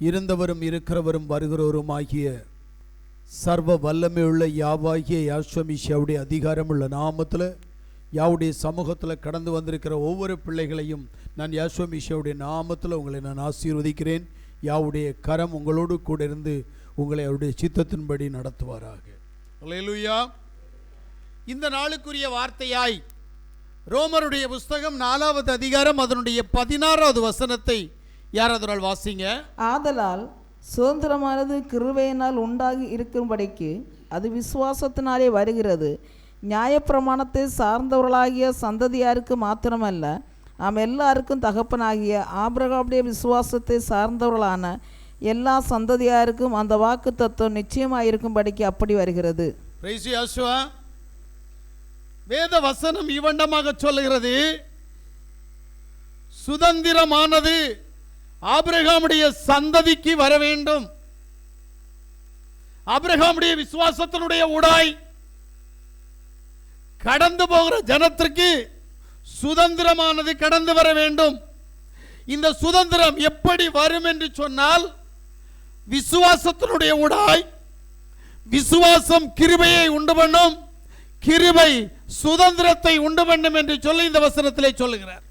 இருந்தவரும் இருக்கிறவரும் வருகிறவருமாகிய சர்வ வல்லமையுள்ள யாவாகிய யாஸ்வமிஷாவுடைய அதிகாரமுள்ள நாமத்தில் யாவுடைய சமூகத்தில் கடந்து வந்திருக்கிற ஒவ்வொரு பிள்ளைகளையும் நான் யாஸ்வமிஷாவுடைய நாமத்தில் உங்களை நான் ஆசீர்வதிக்கிறேன். யாவுடைய கரம் உங்களோடு கூட இருந்து உங்களை அவருடைய சித்தத்தின்படி நடத்துவாராக. அல்லேலூயா. இந்த நாளுக்குரிய வார்த்தையாய் ரோமருடைய புஸ்தகம் 4வது அதிகாரம் அதனுடைய 16வது வசனத்தை யாராவது வாசிங்க. ஆதலால் சுதந்திரமானது கிருபையினால் உண்டாகி இருக்கும்படிக்கு அது விசுவாசத்தினாலே வருகிறது. நியாயப்பிரமாணத்தை சார்ந்தவர்களாகிய சந்ததியாருக்கு மாத்திரமல்ல, நாம் எல்லாருக்கும் தகப்பனாகிய ஆபிரகாமுடைய விசுவாசத்தை சார்ந்தவர்களான எல்லா சந்ததியாருக்கும் அந்த வாக்கு தத்துவம் நிச்சயமாயிருக்கும்படிக்கு அப்படி வருகிறது. வேத வசனம் இவண்டமாக சொல்லுகிறது, சுதந்திரமானது ஆபிரகாமுடைய சந்ததிக்கு வர வேண்டும். ஆபிரகாமுடைய விசுவாசத்தினுடைய ஊடாய் கடந்து போகிற ஜனத்திற்கு சுதந்திரமானது கடந்து வர வேண்டும். இந்த சுதந்திரம் எப்படி வரும் என்று சொன்னால், விசுவாசத்தினுடைய ஊடாய். விசுவாசம் கிருபையை உண்டு பண்ணும், கிருபை சுதந்திரத்தை உண்டு பண்ணும் என்று சொல்லி இந்த வசனத்திலே சொல்லுகிறார்.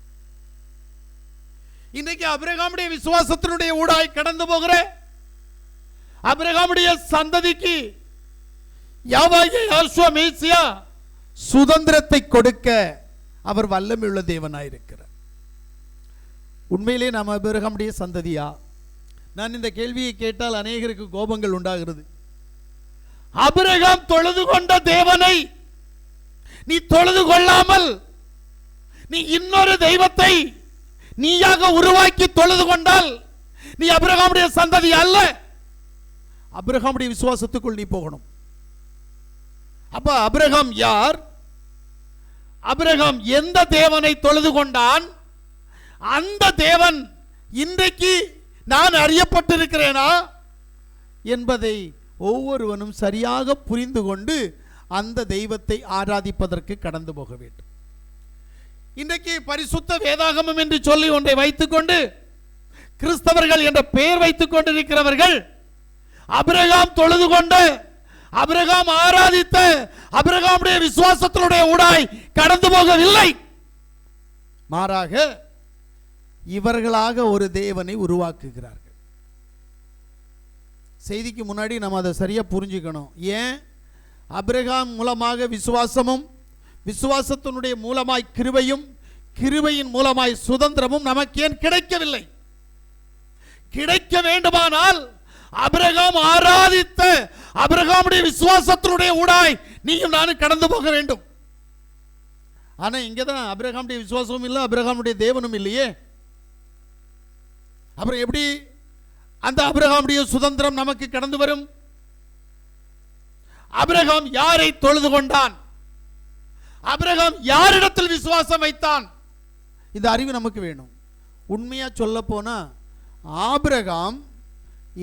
இன்றைக்கு ஆபிரகாமுடைய விசுவாசத்தினுடைய ஊடாய் கடந்து போகிற ஆபிரகாமுடைய சந்ததிக்கு யாவாகிய யெகோவா மேசியா சுதந்திரத்தை கொடுக்க அவர் வல்லமையுள்ள தேவனாயிருக்கிறார். உண்மையிலே நாம் ஆபிரகாமுடைய சந்ததியா? நான் இந்த கேள்வியை கேட்டால் அநேகருக்கு கோபங்கள் உண்டாகிறது. ஆபிரகாம் தொழுது கொண்ட தேவனை நீ தொழுது கொள்ளாமல் நீ இன்னொரு தெய்வத்தை நீயாக உருவாக்கி தொழுது கொண்டால் நீ ஆபிரகாமுடைய சந்ததி அல்ல. ஆபிரகாமுடைய விசுவாசத்துக்குள் நீ போகணும். அப்ப ஆபிரகாம் யார்? ஆபிரகாம் எந்த தேவனை தொழுது கொண்டான்? அந்த தேவன் இன்றைக்கு நான் அறியப்பட்டிருக்கிறேனா என்பதை ஒவ்வொருவனும் சரியாக புரிந்து கொண்டு அந்த தெய்வத்தை ஆராதிப்பதற்கு கடந்து போக வேண்டும். இன்றைக்கு பரிசுத்த வேதாகமம் என்று சொல்லி ஒன்றை வைத்துக்கொண்டு கிறிஸ்தவர்கள் என்ற பெயர் வைத்துக் கொண்டிருக்கிறவர்கள் ஆபிரகாம் தொழுது கொண்ட, ஆபிரகாம் ஆராதித்த, ஆபிரகாமுடைய விசுவாசத்தினுடைய ஊடாய் கடந்து போகவில்லை. மாறாக இவர்களாக ஒரு தேவனை உருவாக்குகிறார்கள். செய்திக்கு முன்னாடி நம்ம அதை சரியா புரிஞ்சுக்கணும். ஏன் ஆபிரகாம் மூலமாக விசுவாசமும், விசுவாசத்தினுடைய மூலமாய் கிருபையும், கிருபையின் மூலமாய் சுதந்திரமும் நமக்கு ஏன் கிடைக்கவில்லை? கிடைக்க வேண்டுமானால் ஆபிரகாம் ஆராதித்த, ஆபிரகாமுடைய விசுவாசத்தினுடைய ஊடாய் நீயும் நானும் கடந்து போக வேண்டும். ஆனா இங்கதான் ஆபிரகாமுடைய விசுவாசமும் இல்லை, ஆபிரகாமுடைய தேவனும் இல்லையே. அப்புறம் எப்படி அந்த ஆபிரகாமுடைய சுதந்திரம் நமக்கு கடந்து வரும்? ஆபிரகாம் யாரை தொழுது கொண்டான்? ஆபிரகாம் யாரிடத்தில் விசுவாசம் வைத்தான்? இந்த அறிவு நமக்கு வேணும். உண்மையா சொல்ல போனா ஆபிரகாம்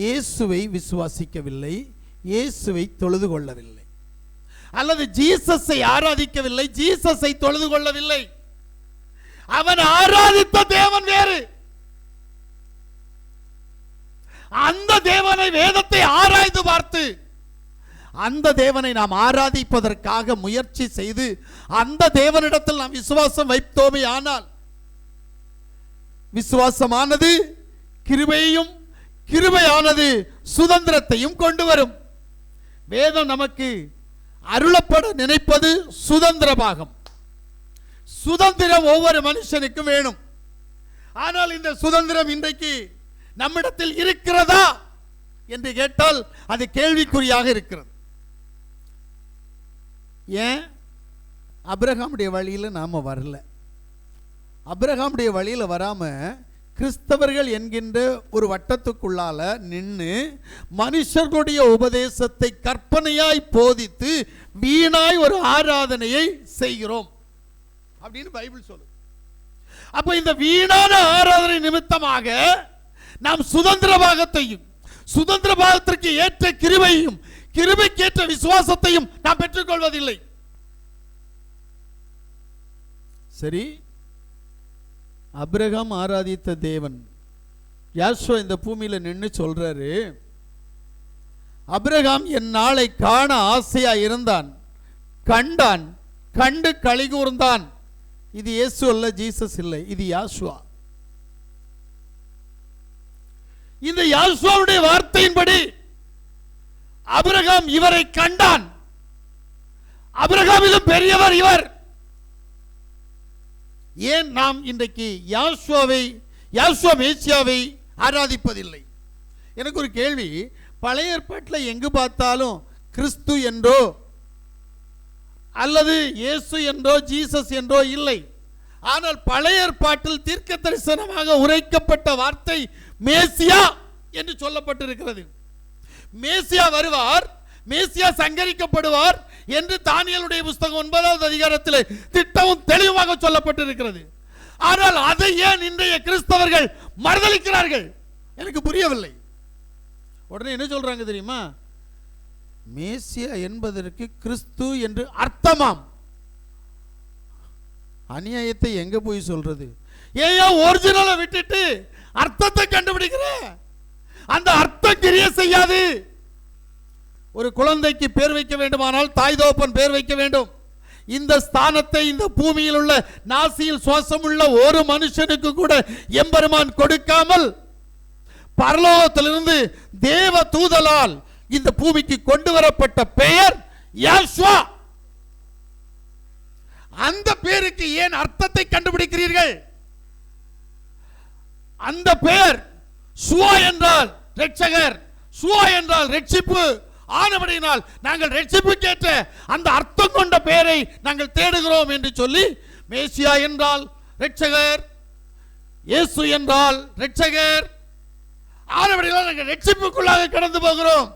இயேசுவை விசுவாசிக்கவில்லை, இயேசுவை தொழுது கொள்ளவில்லை, அல்லது ஜீசஸை ஆராதிக்கவில்லை, ஜீசஸை தொழுது கொள்ளவில்லை. அவன் ஆராதித்த தேவன் வேறு. அந்த தேவனை வேதத்தை ஆராய்ந்து பார்த்து அந்த தேவனை நாம் ஆராதிப்பதற்காக முயற்சி செய்து அந்த தேவனிடத்தில் நாம் விசுவாசம் வைத்தோமே ஆனால் விசுவாசமானது கிருபையையும், கிருபையானது சுதந்திரத்தையும் கொண்டு வரும். வேதம் நமக்கு அருளப்பட நினைப்பது சுதந்திர பாகம். சுதந்திரம் ஒவ்வொரு மனுஷனுக்கும் வேணும். ஆனால் இந்த சுதந்திரம் இன்றைக்கு நம்மிடத்தில் இருக்கிறதா என்று கேட்டால் அது கேள்விக்குறியாக இருக்கிறது. ஏன்? ஆபிரகாமுடைய வழியில் நாம வரல. ஆபிரகாமுடைய வழியில் வராம கிறிஸ்தவர்கள் என்கின்ற ஒரு வட்டத்துக்குள்ளால நின்று மனுஷர்களுடைய உபதேசத்தை கற்பனையாய் போதித்து வீணாய் ஒரு ஆராதனையை செய்கிறோம் அப்படின்னு பைபிள் சொல்லுது. அப்ப இந்த வீணான ஆராதனை நிமித்தமாக நாம் சுதந்திர பாகத்தையும், சுதந்திர பாகத்திற்கு ஏற்ற கிருபையும், கிருபைக்கேற்ற விசுவாசத்தையும் நாம் பெற்றுக்கொள்வதில்லை. சரி, ஆபிரகாம் ஆராதித்த தேவன் யாசுவா இந்த பூமியில நின்று சொல்றாரு, அபிரகாம் என் நாளை காண ஆசையா இருந்தான், கண்டான், கண்டு களி கூர்ந்தான். இது இயேசு அல்ல, ஜீசஸ் இல்லை, இது யாசுவா. இந்த யாசுவாவுடைய வார்த்தையின்படி அபிரகாம் இவரை கண்டான். அபிரகாமிலும் பெரியவர் இவர். ஏன் நாம் இன்றைக்கு யாசுவா மேசியாவை ஆராதிப்பதில்லை? எனக்கு ஒரு கேள்வி. பழைய ஏற்பாட்டில் எங்கு பார்த்தாலும் கிறிஸ்து என்றோ அல்லது இயேசு என்றோ ஜீசஸ் என்றோ இல்லை. ஆனால் பழைய ஏற்பாட்டில் தீர்க்க தரிசனமாக உரைக்கப்பட்ட வார்த்தை மேசியா என்று சொல்லப்பட்டிருக்கிறது. மேசியா வருவார், மேசியா சங்கரிக்கப்படுவார் என்று தானியேலுடைய புத்தகம் 9வது அதிகாரத்தில் திட்டமும் தெளிவாக சொல்லப்பட்டிருக்கிறது. ஆனால் அதை ஏன் இன்றைய கிறிஸ்தவர்கள் மறுதலிக்கிறார்கள்? எனக்கு புரியவில்லை. உடனே என்ன சொல்றாங்க தெரியுமா? மேசியா என்பதற்கு கிறிஸ்து என்று அர்த்தமாம். அநியாயத்தை எங்க போய் சொல்றது? ஏயா ஒரிஜினலை விட்டுட்டு அர்த்தத்தை கண்டுபிடிக்கிற? அந்த அர்த்தம் கிரியை செய்யாது. ஒரு குழந்தைக்கு பேர் வைக்க வேண்டுமானால் தாய் தகப்பன் பேர் வைக்க வேண்டும். இந்த ஸ்தானத்தை இந்த பூமியில் உள்ள நாசியில் சுவாசம் உள்ள ஒரு மனுஷனுக்கு கூட எம்பெருமான் கொடுக்காமல் பரலோகத்திலிருந்து தேவ தூதலால் இந்த பூமிக்கு கொண்டு வரப்பட்ட பெயர் யாசுவா. அந்த பேருக்கு ஏன் அர்த்தத்தை கண்டுபிடிக்கிறீர்கள்? அந்த பெயர் சுவா என்றால் ரட்சகர், சுவா என்றால் ரட்சிப்பு ஆனபடியினால் நாங்கள் ரட்சிப்புக்கேற்ற அந்த அர்த்தம் கொண்ட பெயரை நாங்கள் தேடுகிறோம் என்று சொல்லி மேசியா என்றால் ரட்சகர், இயேசு என்றால் ரட்சகர் ஆனபடியினால் நாங்கள் ரட்சிப்புக்குள்ளாக கடந்து போகிறோம்.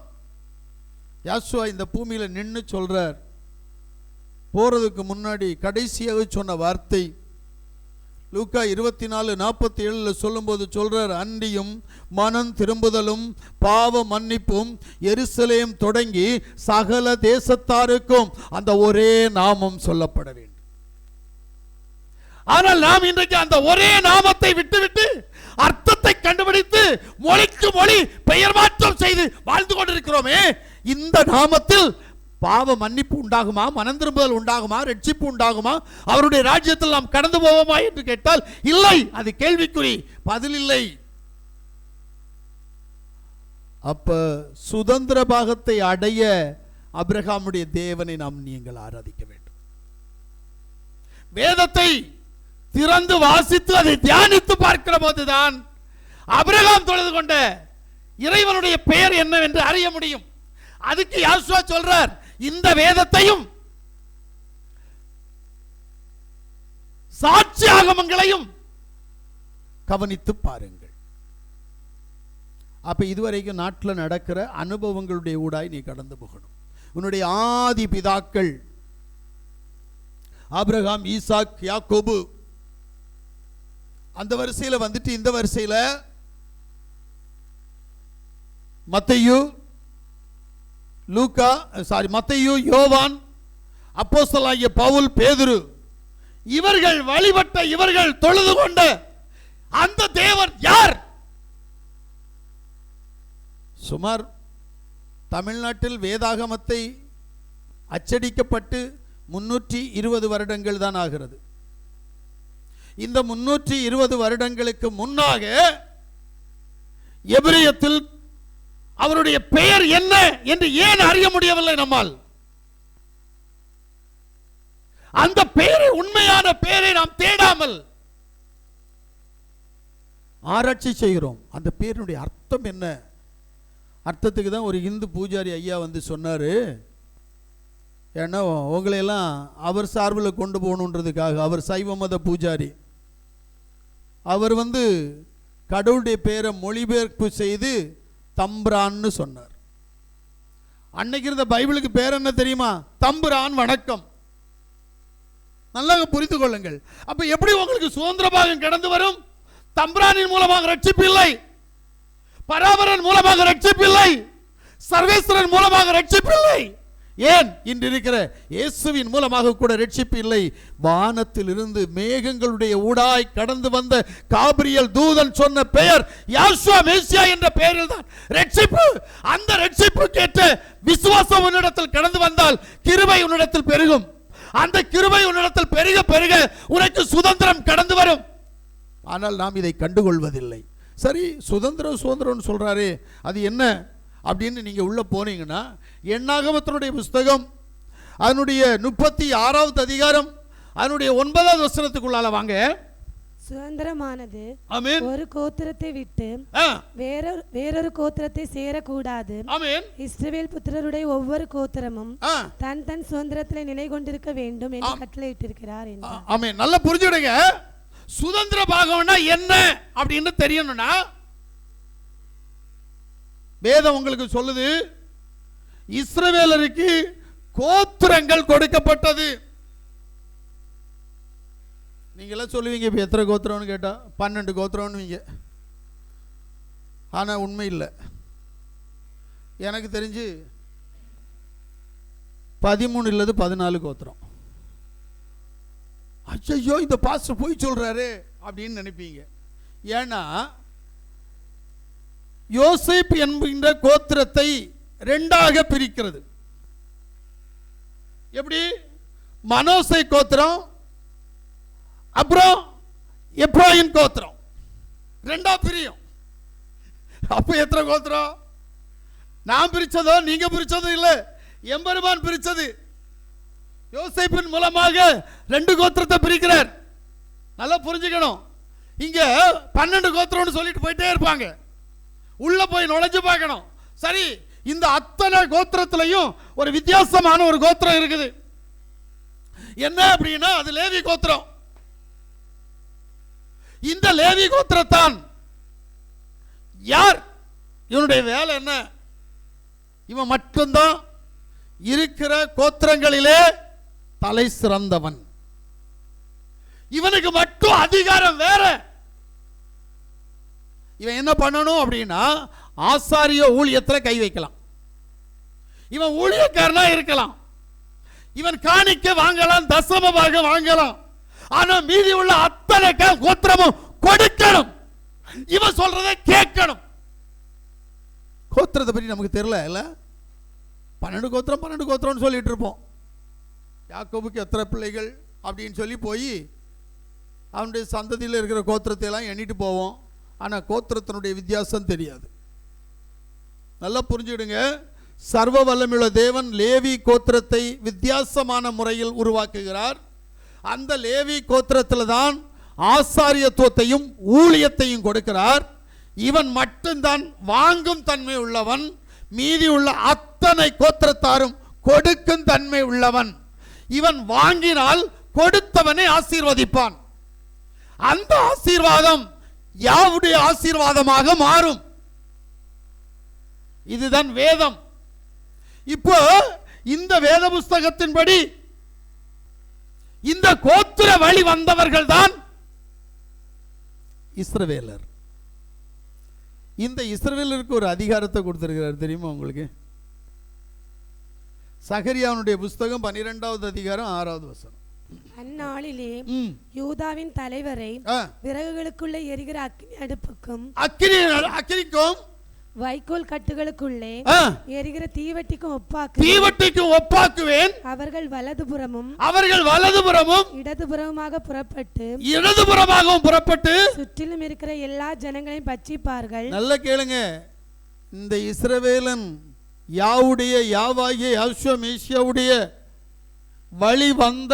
யாசுவா இந்த பூமியில நின்று சொல்றார். போறதுக்கு முன்னாடி கடைசியாக சொன்ன வார்த்தை லூக்கா 24:47 சொல்லும்போது சொல்றார், அன்றியும் மனம் திரும்புதலும் பாவ மன்னிப்பும் எருசலேம் தொடங்கி சகல தேசத்தாருக்கும் அந்த ஒரே நாமம் சொல்லப்பட வேண்டும். ஆனால் நாம் இன்றைக்கு அந்த ஒரே நாமத்தை விட்டுவிட்டு அர்த்தத்தை கண்டுபிடித்து மொழிக்கு மொழி பெயர் மாற்றம் செய்து வாழ்ந்து கொண்டிருக்கிறோமே. இந்த நாமத்தில் பாவ மன்னிப்பு உண்டாகுமா, மனம் திரும்புதல் உண்டாகுமா, ரட்சிப்பு உண்டாகுமா, அவருடைய ராஜ்யத்தில் நாம் கடந்து போவோமா என்று கேட்டால் இல்லை, அது கேள்விக்குறி, பதில் இல்லை. அப்ப சுதந்திர பாகத்தை அடைய அபிரகாமுடைய தேவனை நாம் நீங்கள் ஆராதிக்க வேண்டும். வேதத்தை திறந்து வாசித்து அதை தியானித்து பார்க்கிற போதுதான் அபிரகாம் தொழுது கொண்ட இறைவனுடைய பெயர் என்னவென்று அறிய முடியும். அதுக்கு யாசுவா சொல்றார், இந்த வேதத்தையும் சாட்சி ஆகமங்களையும் கவனித்து பாருங்கள். அப்ப இதுவரைக்கும் நாட்டில் நடக்கிற அனுபவங்களுடைய ஊடாய் நீ கடந்து போகணும். உன்னுடைய ஆதி பிதாக்கள் ஆபிரகாம், ஈசாக், யாக்கோபு, அந்த வரிசையில் வந்துட்டு இந்த வரிசையில் மத்தேயு, மத்தேயு, யோவான், அப்போஸ்தலனாகிய பவுல், பேதுரு, இவர்கள் வழிபட்ட, இவர்கள் தொழுது கொண்ட அந்த தேவன் யார்? சுமார் தமிழ்நாட்டில் வேதாகமத்தை அச்சடிக்கப்பட்டு 320 வருடங்கள் தான் ஆகிறது. இந்த 320 வருடங்களுக்கு முன்னாக எபிரேயத்தில் அவருடைய பெயர் என்ன என்று ஏன் அறிய முடியவில்லை நம்மால்? அந்த பெயரை, உண்மையான பெயரை நாம் தேடாமல் ஆராய்ச்சி செய்கிறோம். அந்த பெயருடைய அர்த்தம் என்ன? அர்த்தத்துக்கு தான் ஒரு இந்து பூஜாரி ஐயா வந்து சொன்னாரு, ஏன்னா உங்களையெல்லாம் அவர் சார்பில் கொண்டு போகணுன்றதுக்காக. அவர் சைவ மத பூஜாரி. அவர் வந்து கடவுளுடைய பெயரை மொழிபெயர்ப்பு செய்து தம்புரான்னு சொன்னார். அன்னைக்கு இருந்த பைபிளுக்கு பேர் என்ன தெரியுமா? தம்புரான் வணக்கம். நல்லா புரிந்து கொள்ளுங்கள். அப்ப எப்படி உங்களுக்கு சுதந்திர பாகம் கடந்து வரும்? தம்புரானின் மூலமாக ரட்சிப்பில்லை, பராபரன் மூலமாக ரட்சிப்பில்லை, சர்வேஸ்வரன் மூலமாக ரட்சிப்பில்லை. ஏன் இன்று இருக்கிற இயேசுவின் மூலமாக கூட ரட்சிப்பு இல்லை. வானத்தில் இருந்து மேகங்களுடைய ஊடாய் கடந்து வந்த காபிரியல் தூதன் சொன்ன பெயர் யாசுவா மேசியா என்ற பெயரில் தான் ரட்சிப்பு. அந்த ரட்சிப்புக்கு ஏற்ற விசுவாசம் உன்னிடத்தில் கடந்து வந்தால் கிருபை உன்னிடத்தில் பெருகும். அந்த கிருபை உன்னிடத்தில் பெருக பெருக உனக்கு சுதந்திரம் கடந்து வரும். ஆனால் நாம் இதை கண்டுகொள்வதில்லை. சரி, சுதந்திரம் சொல்றாரு, அது என்ன அப்படின்னு நீங்க உள்ள போனீங்கன்னா எண்ணாகமத்தினுடைய புஸ்தகம் அதனுடைய 36வது அதிகாரம் அதனுடைய 9வது வசனத்துக்குள்ளால வாங்க. சுதந்திரமானது ஆமென். ஒரு கோத்திரத்தை விட்டு வேறொரு கோத்திரத்தை சேரக்கூடாது. ஆமென். இஸ்ரவேல் புத்திரருடைய ஒவ்வொரு கோத்திரமும் தன் தன் சுதந்திரத்தில் நிலை கொண்டிருக்க வேண்டும் என்று கட்டளையிட்டிருக்கிறார். ஆமென். நல்லா புரிஞ்சுடுங்க. சுதந்திர பாகம்னா என்ன அப்படின்னு தெரியணும்னா வேதம் உங்களுக்கு சொல்லுது, இஸ்ரவேலருக்கு கோத்திரங்கள் கொடுக்கப்பட்டது. நீங்க எல்லாம் சொல்லுவீங்க, இப்ப எத்தனை கோத்திரம்னு கேட்டா 12 கோத்திரம்னுவீங்க. ஆனா உண்மை இல்லை. எனக்கு தெரிஞ்சு 13 இல்லது 14 கோத்திரம். ஐயோ, இந்த பாஸ்டர் போய் சொல்றாரு அப்படின்னு நினைப்பீங்க. ஏன்னா யோசேப்பு என்கின்ற கோத்திரத்தை 2ஆக பிரிக்கிறது. எப்படி? மனோசே கோத்திரம், அப்புறம் எப்ராயிம் கோத்திரம் 2ஆ பிரியும். அப்ப எத்தனை கோத்திரம்? நான் பிரிச்சதோ நீங்க பிரிச்சதோ இல்ல, எம்பெருமான் பிரிச்சது. யோசேப்பின் மூலமாக 2 கோத்திரத்தை பிரிக்கிறார். நல்லா புரிஞ்சுக்கணும். இங்க 12 கோத்திரம்னு சொல்லிட்டு போயிட்டே இருப்பாங்க. உள்ள போய் நுழைஞ்சு பார்க்கணும். சரி, இந்த அத்தனை கோத்திரத்திலையும் ஒரு வித்தியாசமான ஒரு கோத்திரம் இருக்குது. என்ன அப்படின்னா அது லேவி கோத்திரம். இந்த லேவி கோத்திரத்தான் யார்? இவனுடைய வேலை என்ன? இவன் மட்டும்தான் இருக்கிற கோத்திரங்களிலே தலை சிறந்தவன். இவனுக்கு மட்டும் அதிகாரம் வேற. இவன் என்ன பண்ணணும் அப்படின்னா ஆசாரிய ஊழியத்தில் கை வைக்கலாம். இவன் ஊழியக்காரனா இருக்கலாம். இவன் காணிக்க வாங்கலாம், தசமமாக வாங்கலாம். ஆனா மீதி உள்ள அத்தனை கோத்திரமும் கொடுக்கணும். இவன் சொல்றதை கேட்கணும். கோத்திரத்தை பற்றி நமக்கு தெரியல இல்ல. 12 கோத்திரம் சொல்லிட்டு இருப்போம். யாக்கோபுக்கு எத்தனை பிள்ளைகள் அப்படின்னு சொல்லி போய் அவனுடைய சந்ததியில் இருக்கிற கோத்திரத்தை எல்லாம் எண்ணிட்டு போவோம். ஆனால் கோத்திரத்தினுடைய வித்தியாசம் தெரியாது. நல்லா புரிஞ்சுடுங்க. சர்வ வல்லமையுள்ள தேவன் லேவி கோத்திரத்தை வித்தியாசமான முறையில் உருவாக்குகிறார். அந்த லேவி கோத்திரத்தில் தான் ஆசாரியத்துவத்தையும் ஊழியத்தையும் கொடுக்கிறார். இவன் மட்டும்தான் வாங்கும் தன்மை உள்ளவன். மீதி உள்ள அத்தனை கோத்திரத்தாரும் கொடுக்கும் தன்மை உள்ளவன். இவன் வாங்கினால் கொடுத்தவனை ஆசீர்வதிப்பான். அந்த ஆசீர்வாதம் யாவுடைய ஆசீர்வாதமாக மாறும். இதுதான் வேதம். இப்போ இந்த வேத புஸ்தகத்தின்படி இந்த கோத்திர வழி வந்தவர்கள் தான் இஸ்ரவேலர். இந்த இஸ்ரவேலருக்கு ஒரு அதிகாரத்தை கொடுத்திருக்கிறார் தெரியுமா உங்களுக்கு? சகரியாவுடைய புஸ்தகம் 12வது அதிகாரம் 6வது வசனம். அந்நாளிலே யூதாவின் தலைவரை விறகுகளுக்குள்ள எரிகிற அக்கினி அடுப்புக்கும் அக்கினிக்கும் வைக்கோல் கட்டுகளுக்குள்ளே எரிகிற தீவட்டிக்கும் ஒப்பாக்குவேன். அவர்கள் வலதுபுறமும் இடதுபுறமாக புறப்பட்டு சுற்றிலும் இருக்கிற எல்லா ஜனங்களையும் பட்சிப்பார்கள். நல்ல கேளுங்க. இந்த இஸ்ரவேலன் யாவாகிய யாசுவா மேசியாவுடைய வழி வந்த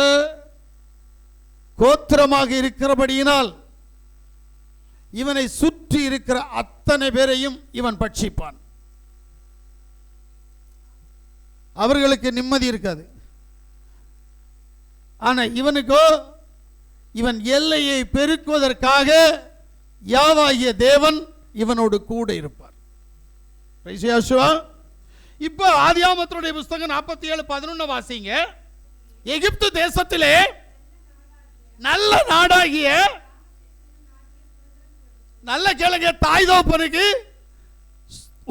கோத்திரமாக இருக்கிறபடியினால் இவனை சுற்றி இருக்கிற அத்தனை பேரையும் இவன் பட்சிப்பான். அவர்களுக்கு நிம்மதி இருக்காது. ஆனா இவனுக்கோ இவன் எல்லையை பெருக்குவதற்காக யாவாகிய தேவன் இவனோடு கூட இருப்பார். இப்போ ஆதியாகமத்தினுடைய புஸ்தகம் 47:11 வாசிங்க. எகிப்து தேசத்திலே நல்ல நாடாகிய நல்ல கேளுங்க, தாய் தகப்பனுக்கு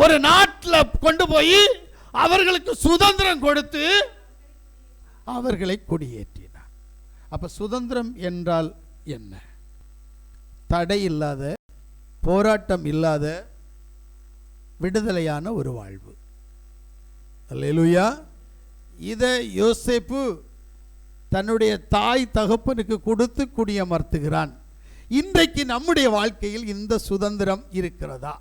ஒரு நாட்டில் கொண்டு போய் அவர்களுக்கு சுதந்திரம் கொடுத்து அவர்களை கொடியேற்றினார். அப்ப சுதந்திரம் என்றால் என்ன? தடை இல்லாத, போராட்டம் இல்லாத விடுதலையான ஒரு வாழ்வு. அல்லேலூயா. இதை யோசேப்பு தன்னுடைய தாய் தகப்பனுக்கு கொடுத்து குடியமர்த்துகிறான். இன்றைக்கு நம்முடைய வாழ்க்கையில் இந்த சுதந்திரம் இருக்கிறதா?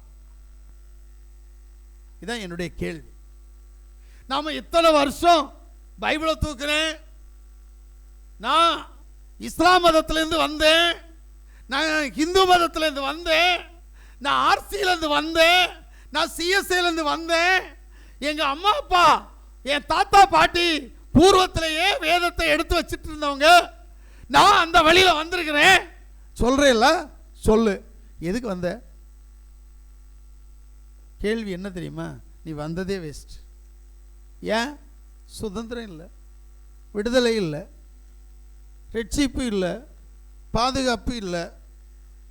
இதான் என்னுடைய கேள்வி. நாம இத்தனை வருஷம் பைபிளை தூக்குறேன், நான் இஸ்லாம் மதத்திலிருந்து வந்தேன், நான் இந்து மதத்திலிருந்து வந்தேன், நான் ஆர்சியிலிருந்து வந்தேன், நான் சிஎஸ்ஐலேருந்து வந்தேன், எங்க அம்மா அப்பா என் தாத்தா பாட்டி பூர்வத்திலேயே வேதத்தை எடுத்து வச்சுட்டு இருந்தவங்க, நான் அந்த வழியில வந்திருக்கிறேன் சொல்றேன்ல, சொல்லு. எதுக்கு வந்த? கேள்வி என்ன தெரியுமா? நீ வந்ததே வேஸ்ட். ஏன்? சுதந்திரம் இல்லை, விடுதலை இல்லை, ரட்சிப்பு இல்லை, பாதுகாப்பு இல்லை,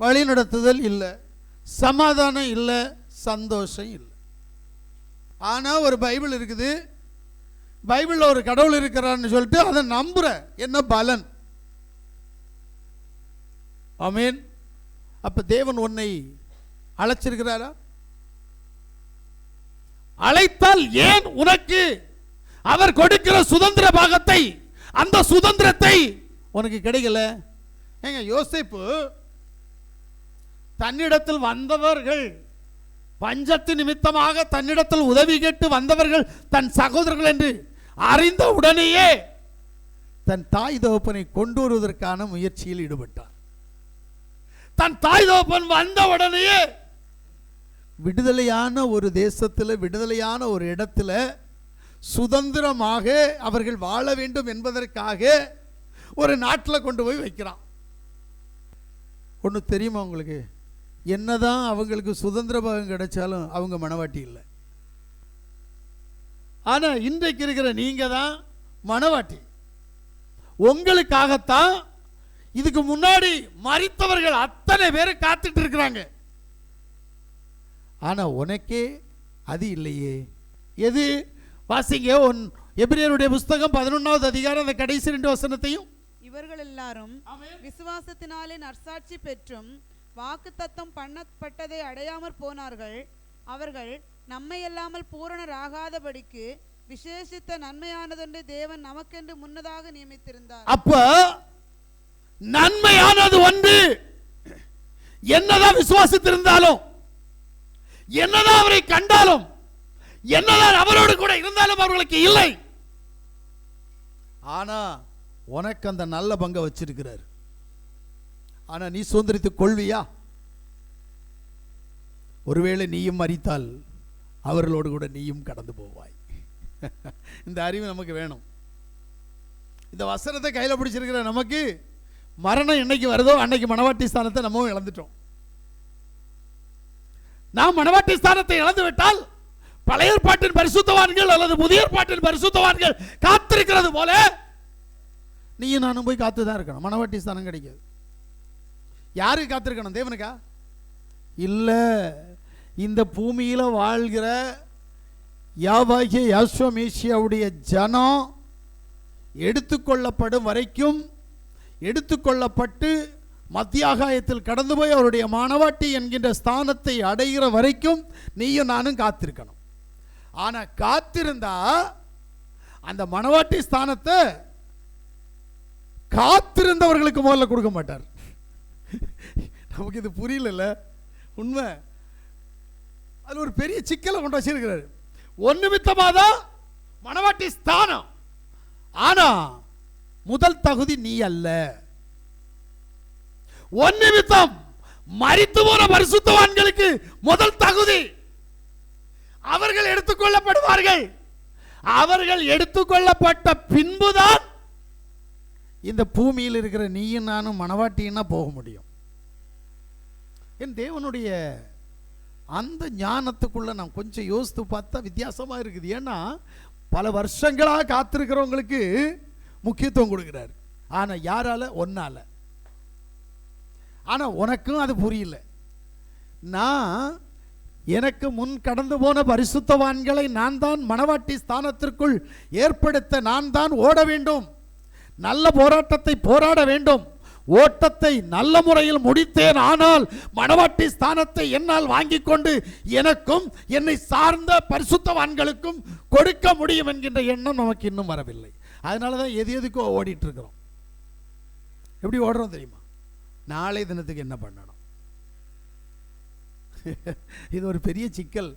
வழி நடத்துதல் இல்லை, சமாதானம் இல்லை, சந்தோஷம் இல்லை. ஆனால் ஒரு பைபிள் இருக்குது, பைபிளில் ஒரு கடவுள் இருக்கிறான்னு சொல்லிட்டு அதை நம்புற, என்ன பலன்? ஆமென். அப்ப தேவன் உன்னை அழைச்சிருக்கிறாரா? அழைத்தால் ஏன் உனக்கு அவர் கொடுக்கிற சுதந்திர பாகத்தை, அந்த சுதந்திரத்தை உனக்கு கிடைக்கல? ஏங்க, யோசேப்பு தன்னிடத்தில் வந்தவர்கள், பஞ்சத்து நிமித்தமாக தன்னிடத்தில் உதவி கேட்டு வந்தவர்கள் தன் சகோதரர்கள் என்று அறிந்த உடனேயே தன் தாய் தகப்பனை கொண்டு வருவதற்கான முயற்சியில் ஈடுபட்டார். தன் தாய் தகப்பன் வந்த உடனேயே விடுதலையான ஒரு தேசத்தில், விடுதலையான ஒரு இடத்துல சுதந்திரமாக அவர்கள் வாழ வேண்டும் என்பதற்காக ஒரு நாட்டில் கொண்டு போய் வைக்கிறான். ஒன்று தெரியுமா உங்களுக்கு? என்னதான் அவங்களுக்கு சுதந்திர பாகம் கிடைச்சாலும் அவங்க மனவாட்டி இல்லை. ஆனா இன்றைக்கு இருக்கிற நீங்க தான் மனவாட்டி. உங்களுக்காகத்தான் இதுக்கு முன்னாடி மரித்தவர்கள் அத்தனை பேர் காத்துட்டு இருக்கிறாங்க. ஆனா உனக்கே அது இல்லையே. எது? வாசிங்க, எபிரேயருடைய புஸ்தகம் 11வது அதிகாரம் அந்த கடைசி 2 வசனத்தையும். இவர்கள் எல்லாரும் விசுவாசத்தினாலே நற்சாட்சி பெற்றும் வாக்குத்தத்தம் பண்ணப்பட்டதை அடையாமற் போனார்கள். அவர்கள் நம்மை அல்லாமல் பூரணராகாதபடிக்கு விசேஷித்த நன்மையானதொன்று தேவன் நமக்கென்று முன்னதாக நியமித்திருந்தார். அப்ப நன்மையானது ஒன்று என்னதான் விசுவாசித்திருந்தாலும், என்னதான் அவரை கண்டாலும், என்னதான் அவரோடு கூட இருந்தாலும் அவர்களுக்கு இல்லை. ஆனா உனக்கு அந்த நல்ல பங்கை வச்சிருக்கிறார். ஆனா நீ சுதந்திரித்துக் கொள்வியா? ஒருவேளை நீயும் மரித்தால் அவர்களோடு கூட நீயும் கடந்து போவாய். இந்த அறிவு நமக்கு வேணும். இந்த வசனத்தை கையில் பிடிச்சிருக்கிற நமக்கு மரணம் என்னைக்கு வருதோ அன்னைக்கு மனவாட்டி ஸ்தானத்தை நம்ம இழந்துட்டோம். நாம் மனவாட்டி ஸ்தானத்தை இழந்து விட்டால் பழைய ஏற்பாட்டின் பரிசுத்தவான்கள் அல்லது புதிய ஏற்பாட்டின் பரிசுத்தவான்கள் காத்திருக்கிறது போல நீயும் நானும் போய் காத்துதான் இருக்கணும். மனவாட்டி ஸ்தானம் கிடைக்காது. யாருக்கு காத்திருக்கணும்? தேவனுக்கா? இல்ல, இந்த பூமியில வாழ்கிற யாவாகிய யாஸ்வமேசியாவுடைய ஜனம் எடுத்துக்கொள்ளப்படும் வரைக்கும், எடுத்துக்கொள்ளப்பட்டு மத்தியாகாயத்தில் கடந்து போய் அவருடைய மனவாட்டி என்கின்ற ஸ்தானத்தை அடைகிற வரைக்கும் நீயும் நானும் காத்திருக்கணும். ஆனா காத்திருந்தா அந்த மனவாட்டி ஸ்தானத்தை காத்திருந்தவர்களுக்கு முதல்ல கொடுக்க மாட்டார். நமக்கு இது புரியல. உண்மை. அது ஒரு பெரிய சிக்கலை கொண்டு வச்சிருக்கிறாரு. ஒன்னு மித்தமாதான் மனவாட்டி ஸ்தானம். ஆனா முதல் தகுதி நீ அல்ல. ஒன்னு மித்தம் மரித்து போன பரிசுத்தவான்களுக்கு முதல் தகுதி. அவர்கள் எடுத்துக்கொள்ளப்படுவார்கள். அவர்கள் எடுத்துக்கொள்ளப்பட்ட பின்புதான் இந்த பூமியில் இருக்கிற நீயும் நானும் மனவாட்டின்னா போக முடியும். என் தேவனுடைய அந்த ஞானத்துக்குள்ள நான் கொஞ்சம் யோசித்து பார்த்தா வித்தியாசமா இருக்குது. ஏன்னா பல வருஷங்களாக காத்திருக்கிறவங்களுக்கு முக்கியத்துவம் கொடுக்கிறார். ஆனா யாரால? ஒன்னால. ஆனா உனக்கும் அது புரியல. நான் எனக்கு முன் கடந்து போன பரிசுத்தவான்களை நான் தான் மணவாட்டி ஸ்தானத்திற்குள் ஏற்படுத்த நான் தான் ஓட வேண்டும், நல்ல போராட்டத்தை போராட வேண்டும், ஓட்டத்தை நல்ல முறையில் முடித்தேன், ஆனால் மணவாட்டி ஸ்தானத்தை என்னால் வாங்கி கொண்டு எனக்கும் என்னை சார்ந்த பரிசுத்தவான்களுக்கும் கொடுக்க முடியும் என்கின்ற எண்ணம் நமக்கு இன்னும் வரவில்லை. அதனால தான் எதுக்கோ ஓடிட்டு இருக்கிறோம். எப்படி ஓடுறோம் தெரியுமா? நாளை தினத்துக்கு என்ன பண்ணணும்? இது ஒரு பெரிய சிக்கல்.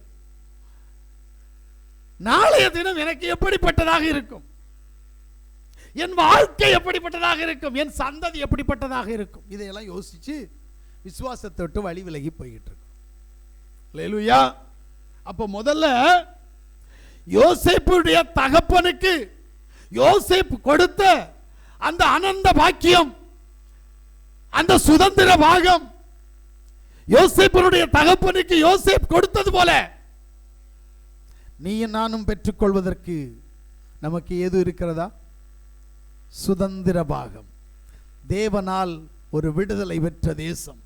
நாளைய தினம் எனக்கு எப்படிப்பட்டதாக இருக்கும், என் வாழ்க்கை எப்படிப்பட்டதாக இருக்கும், என் சந்ததி எப்படிப்பட்டதாக இருக்கும், இதையெல்லாம் யோசிச்சு விசுவாசத்தை விட்டு வழி விலகி போய்கிட்டு இருக்கும். அல்லேலூயா. அப்போ முதல்ல யோசேப்புடைய தகப்பனுக்கு யோசேப்பு கொடுத்த அந்த அனந்த பாக்கியம், அந்த சுதந்திர பாகம், யோசேப்பினுடைய தகப்பனுக்கு யோசேப் கொடுத்தது போல நீயும் நானும் பெற்றுக்கொள்வதற்கு நமக்கு ஏது இருக்கிறதா? சுதந்திர பாகம். தேவனால் ஒரு விடுதலை பெற்ற தேசம்.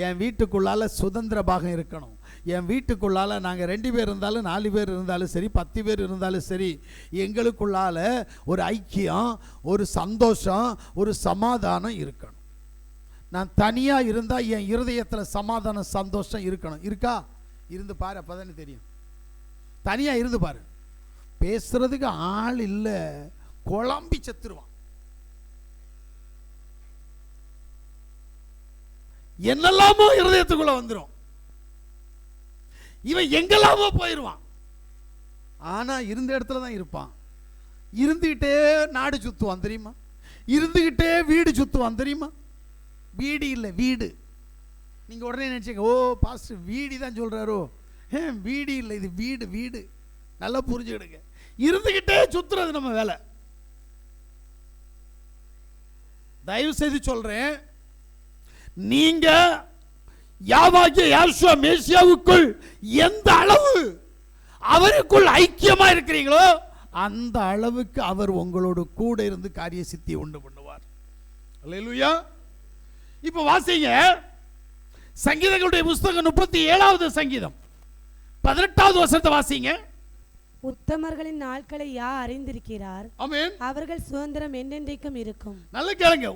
என் வீட்டுக்குள்ளால சுதந்திர பாகம் இருக்கணும். என் வீட்டுக்குள்ளால நாங்கள் 2 பேர் இருந்தாலும் 4 பேர் இருந்தாலும் சரி, 10 பேர் இருந்தாலும் சரி, எங்களுக்குள்ளால ஒரு ஐக்கியம், ஒரு சந்தோஷம், ஒரு சமாதானம் இருக்கணும். நான் தனியாக இருந்தால் என் இருதயத்தில் சமாதானம் சந்தோஷம் இருக்கணும். இருக்கா? இருந்து பாரு, அப்போதானே தெரியும். தனியாக இருந்து பாரு, பேசுறதுக்கு ஆள் இல்லை, குழம்பி செத்துருவான். என்னெல்லாமோ இருதயத்துக்குள்ள வந்துடும், இவன் எங்கெல்லாமோ போயிடுவான். ஆனா இருந்த இடத்துல தான் இருப்பான். இருந்துகிட்டே நாடு சுத்துவான் தெரியுமா? இருந்துகிட்டே வீடு சுத்துவான் தெரியுமா? வீடு இல்லை, வீடு. நீங்க உடனே நினைச்சீங்க, ஓ பாஸ்டர் வீடு தான் சொல்றாரோ. வீடு இல்லை, இது வீடு. வீடு நல்லா புரிஞ்சுக்கிடுங்க. இருந்துகிட்டே சுத்துறது நம்ம வேலை. தயவு செய்து சொல்றேன், நீங்க யாவாகிய யாஷுவா மேசியாவுக்குள் எந்த அளவு அவருக்குள் ஐக்கியமா இருக்கிறீங்களோ அந்த அளவுக்கு அவர் உங்களோடு கூட இருந்து காரிய சித்தி உண்டு பண்ணுவார். அல்லேலூயா. இப்ப வாசிங்க சங்கீதங்களுடைய புஸ்தகம் 37வது சங்கீதம் 18வது வசனத்தை வாசிங்க. உத்தமர்களின் நாட்களை யார் அறிந்திருக்கிறார்? ஆமென். அவர்கள் சுதந்திரம் என்றென்றைக்கும் இருக்கும். நல்ல கேளுங்க,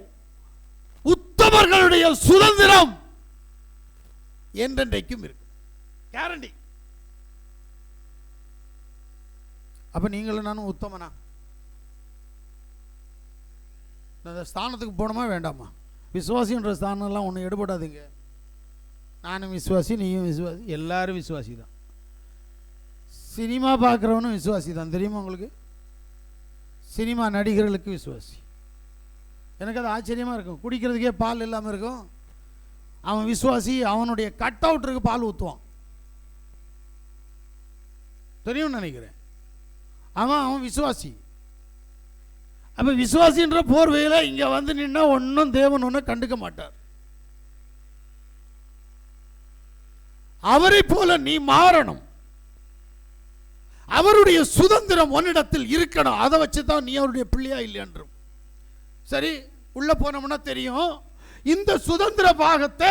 உத்தமர்களுடைய சுதந்திரம் என்றென்றைக்கும் இருக்கும். கேரண்டி. அப்ப நீங்களும் நானும் உத்தமனா? அந்த ஸ்தானத்துக்கு போகணுமா வேண்டாமா? விசுவாசின்ற ஸ்தானம்லாம் ஒன்றும் எடுபடாதுங்க. நானும் விசுவாசி, நீயும் விசுவாசி, எல்லாரும் விசுவாசி தான். சினிமா பார்க்குறவனும் விசுவாசி தான், தெரியுமா உங்களுக்கு? சினிமா நடிகர்களுக்கு விசுவாசி. எனக்கு அது ஆச்சரியமாக இருக்கும். குடிக்கிறதுக்கே பால் இல்லாமல் இருக்கும். அவன் விசுவாசி, அவனுடைய கட் அவுட்ருக்கு பால் ஊற்றுவான். தெரியும்னு நினைக்கிறேன். அவன் விசுவாசி. அப்போ விசுவாசின்ற போர்வையில் இங்கே வந்து நின்னா ஒன்றும் தேவன் ஒன்றும் கண்டுக்க மாட்டார். அவரை போல நீ மாறணும். அவருடைய சுதந்திரம் உன்னிடத்தில் இருக்கணும். அதை வச்சு தான் நீ அவருடைய பிள்ளையா இல்லையன்றும். சரி, உள்ள போனோம்னா தெரியும். இந்த சுதந்திர பாகத்தை